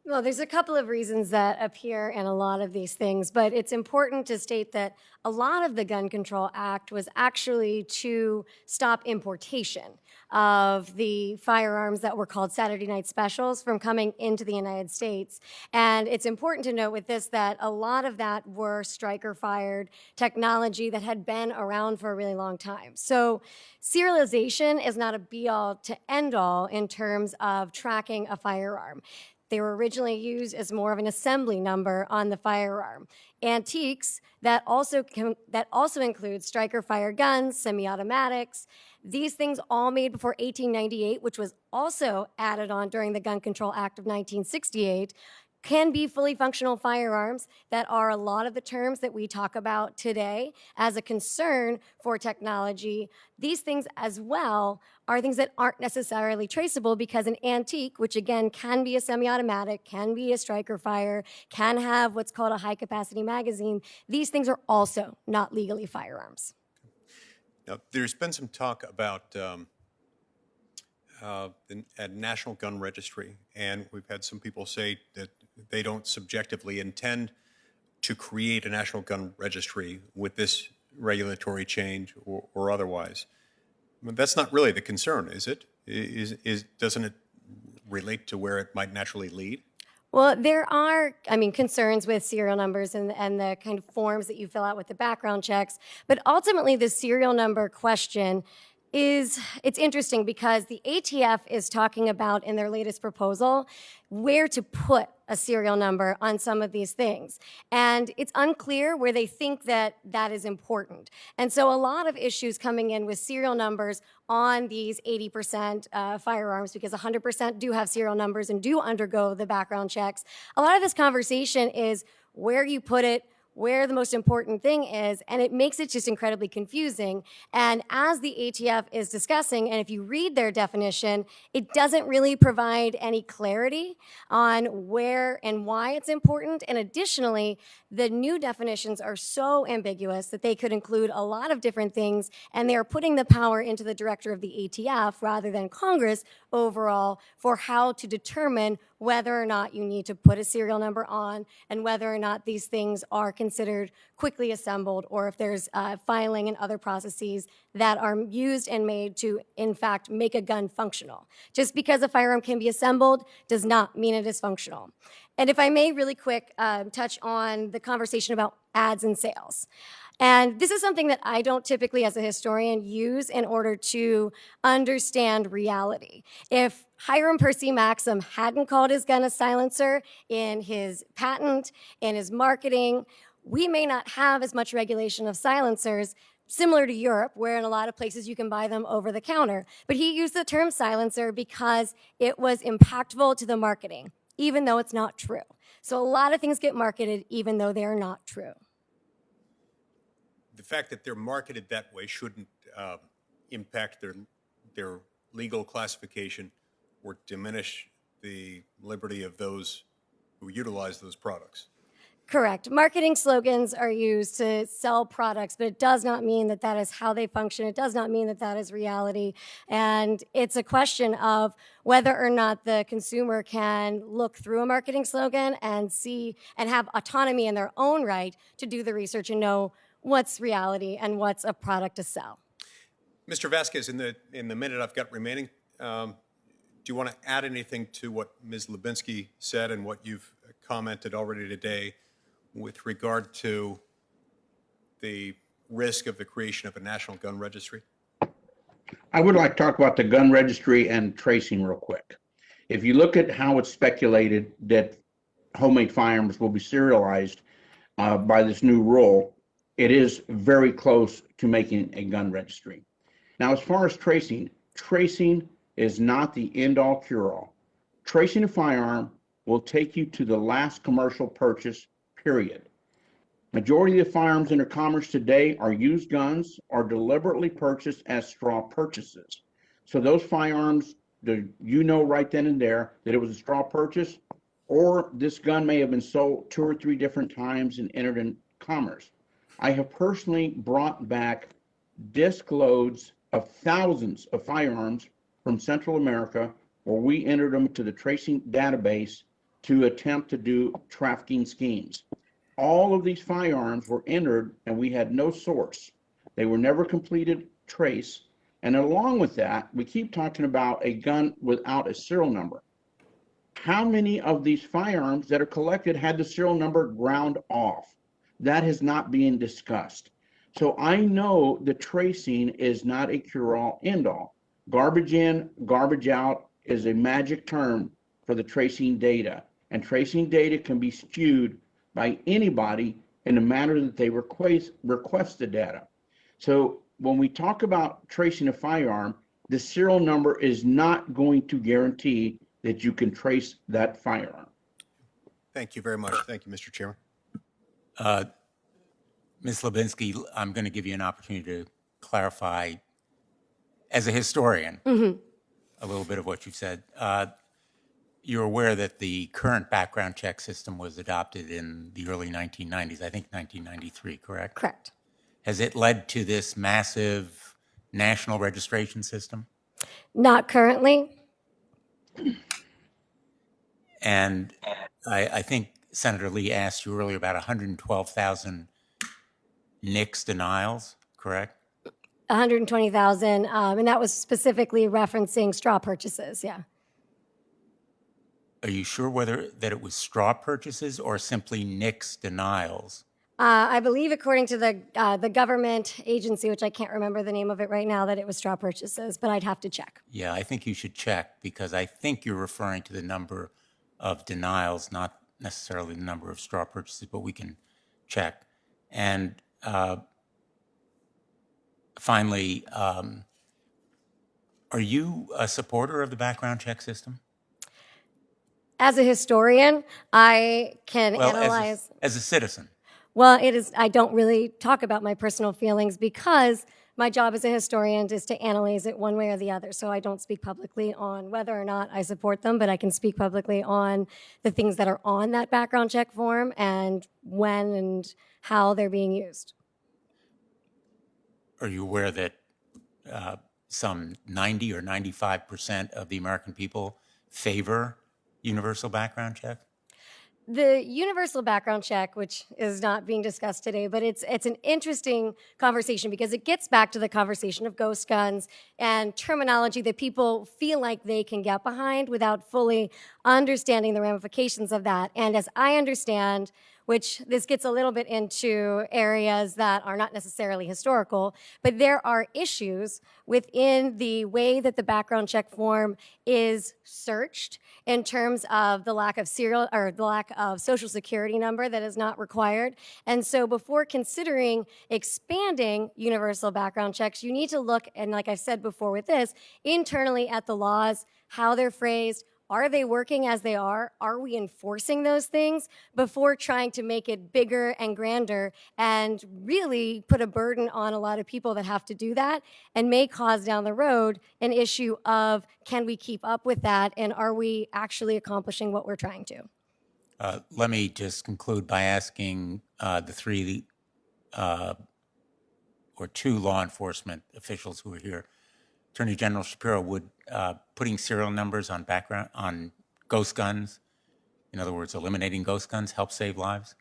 Well, there's a couple of reasons that appear in a lot of these things, but it's important to state that a lot of the Gun Control Act was actually to stop importation of the firearms that were called Saturday Night Specials from coming into the United States. And it's important to note with this that a lot of that were striker-fired technology that had been around for a really long time. So serialization is not a be-all to end-all in terms of tracking a firearm. They were originally used as more of an assembly number on the firearm. Antiques that also include striker-fired guns, semi-automatics. These things all made before 1898, which was also added on during the Gun Control Act of 1968, can be fully functional firearms that are a lot of the terms that we talk about today as a concern for technology. These things as well are things that aren't necessarily traceable, because an antique, which again can be a semi-automatic, can be a striker fire, can have what's called a high-capacity magazine, these things are also not legally firearms. Now, there's been some talk about a National Gun Registry, and we've had some people say that they don't subjectively intend to create a national gun registry with this regulatory change or otherwise. But that's not really the concern, is it? Doesn't it relate to where it might naturally lead? Well, there are, concerns with serial numbers and the kind of forms that you fill out with the background checks. But ultimately, the serial number question it's interesting because the ATF is talking about in their latest proposal where to put a serial number on some of these things. And it's unclear where they think that is important. And so a lot of issues coming in with serial numbers on these 80% firearms, because 100% do have serial numbers and do undergo the background checks. A lot of this conversation is where you put it, where the most important thing is, and it makes it just incredibly confusing. And as the ATF is discussing, and if you read their definition, it doesn't really provide any clarity on where and why it's important. And additionally, the new definitions are so ambiguous that they could include a lot of different things, and they are putting the power into the director of the ATF rather than Congress overall for how to determine whether or not you need to put a serial number on and whether or not these things are considered quickly assembled or if there's filing and other processes that are used and made to, in fact, make a gun functional. Just because a firearm can be assembled does not mean it is functional. And if I may really quick touch on the conversation about ads and sales. And this is something that I don't typically, as a historian, use in order to understand reality. If Hiram Percy Maxim hadn't called his gun a silencer in his patent, in his marketing, we may not have as much regulation of silencers, similar to Europe, where in a lot of places you can buy them over the counter. But he used the term silencer because it was impactful to the marketing, even though it's not true. So a lot of things get marketed even though they are not true. The fact that they're marketed that way shouldn't impact their legal classification or diminish the liberty of those who utilize those products. Correct. Marketing slogans are used to sell products, but it does not mean that is how they function. It does not mean that is reality. And it's a question of whether or not the consumer can look through a marketing slogan and see and have autonomy in their own right to do the research and know what's reality and what's a product to sell. Mr. Vasquez, in the minute I've got remaining, do you want to add anything to what Ms. Lubinsky said and what you've commented already today with regard to the risk of the creation of a national gun registry? I would like to talk about the gun registry and tracing real quick. If you look at how it's speculated that homemade firearms will be serialized by this new rule, it is very close to making a gun registry. Now, as far as tracing is not the end-all cure-all. Tracing a firearm will take you to the last commercial purchase, period. Majority of the firearms in our commerce today are used guns or deliberately purchased as straw purchases. So those firearms, you know right then and there that it was a straw purchase, or this gun may have been sold 2 or 3 different times and entered in commerce. I have personally brought back disc loads of thousands of firearms from Central America where we entered them to the tracing database to attempt to do trafficking schemes. All of these firearms were entered and we had no source. They were never completed trace. And along with that, we keep talking about a gun without a serial number. How many of these firearms that are collected had the serial number ground off? That has not been discussed. So I know the tracing is not a cure-all, end-all. Garbage in, garbage out is a magic term for the tracing data. And tracing data can be skewed by anybody in the manner that they request the data. So when we talk about tracing a firearm, the serial number is not going to guarantee that you can trace that firearm. Thank you very much. Thank you, Mr. Chairman. Ms. Lubinsky, I'm going to give you an opportunity to clarify, as a historian, a little bit of what you've said. You're aware that the current background check system was adopted in the early 1990s, I think 1993, correct? Correct. Has it led to this massive national registration system? Not currently. And I think Senator Lee asked you earlier about 112,000 NICS denials, correct? 120,000, and that was specifically referencing straw purchases, yeah. Are you sure whether that it was straw purchases or simply NICS denials? I believe, according to the government agency, which I can't remember the name of it right now, that it was straw purchases, but I'd have to check. Yeah, I think you should check because I think you're referring to the number of denials, not necessarily the number of straw purchases, but we can check. And finally, are you a supporter of the background check system? As a historian, I can Well, analyze. as a citizen. Well, it is. I don't really talk about my personal feelings because my job as a historian is to analyze it one way or the other. So I don't speak publicly on whether or not I support them, but I can speak publicly on the things that are on that background check form and when and how they're being used. Are you aware that some 90 or 95% of the American people favor universal background check? The universal background check, which is not being discussed today, but it's an interesting conversation because it gets back to the conversation of ghost guns and terminology that people feel like they can get behind without fully understanding the ramifications of that. And as I understand, which this gets a little bit into areas that are not necessarily historical, but there are issues within the way that the background check form is searched in terms of the lack of serial or the lack of social security number that is not required. And so before considering expanding universal background checks, you need to look, and like I said before with this, internally at the laws, how they're phrased. Are they working as they are? Are we enforcing those things before trying to make it bigger and grander and really put a burden on a lot of people that have to do that and may cause down the road an issue of can we keep up with that and are we actually accomplishing what we're trying to? Let me just conclude by asking the three or two law enforcement officials who are here. Attorney General Shapiro, would putting serial numbers on ghost guns, in other words, eliminating ghost guns, help save lives?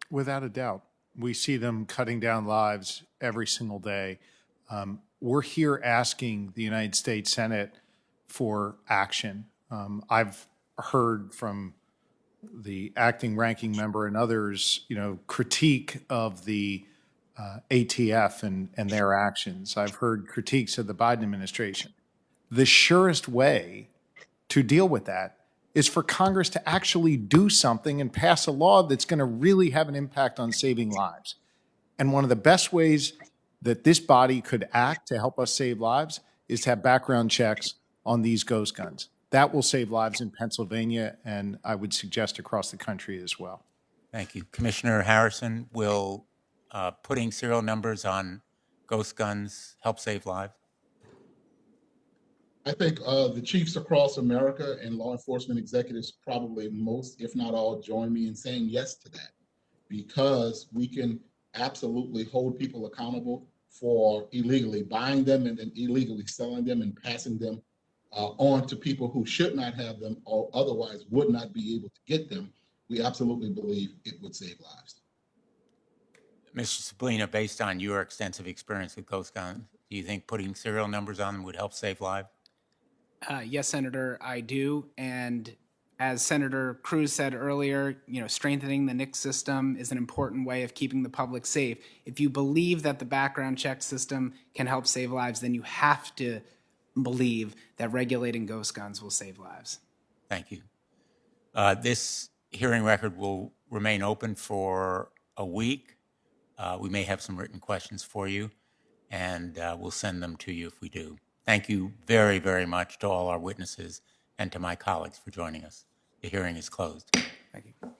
Without a doubt. We see them cutting down lives every single day. We're here asking the United States Senate for action. I've heard from the acting ranking member and others, critique of the ATF and their actions. I've heard critiques of the Biden administration. The surest way to deal with that is for Congress to actually do something and pass a law that's going to really have an impact on saving lives. And one of the best ways that this body could act to help us save lives is to have background checks on these ghost guns. That will save lives in Pennsylvania, and I would suggest across the country as well. Thank you. Commissioner Harrison, will putting serial numbers on ghost guns help save lives? I think the chiefs across America and law enforcement executives probably most, if not all, join me in saying yes to that, because we can absolutely hold people accountable for illegally buying them and then illegally selling them and passing them on to people who should not have them or otherwise would not be able to get them. We absolutely believe it would save lives. Mr. Sablina, based on your extensive experience with ghost guns, do you think putting serial numbers on them would help save lives? Yes, Senator, I do. And as Senator Cruz said earlier, strengthening the NICS system is an important way of keeping the public safe. If you believe that the background check system can help save lives, then you have to believe that regulating ghost guns will save lives. Thank you. This hearing record will remain open for a week. We may have some written questions for you, and we'll send them to you if we do. Thank you very, very much to all our witnesses and to my colleagues for joining us. The hearing is closed. Thank you.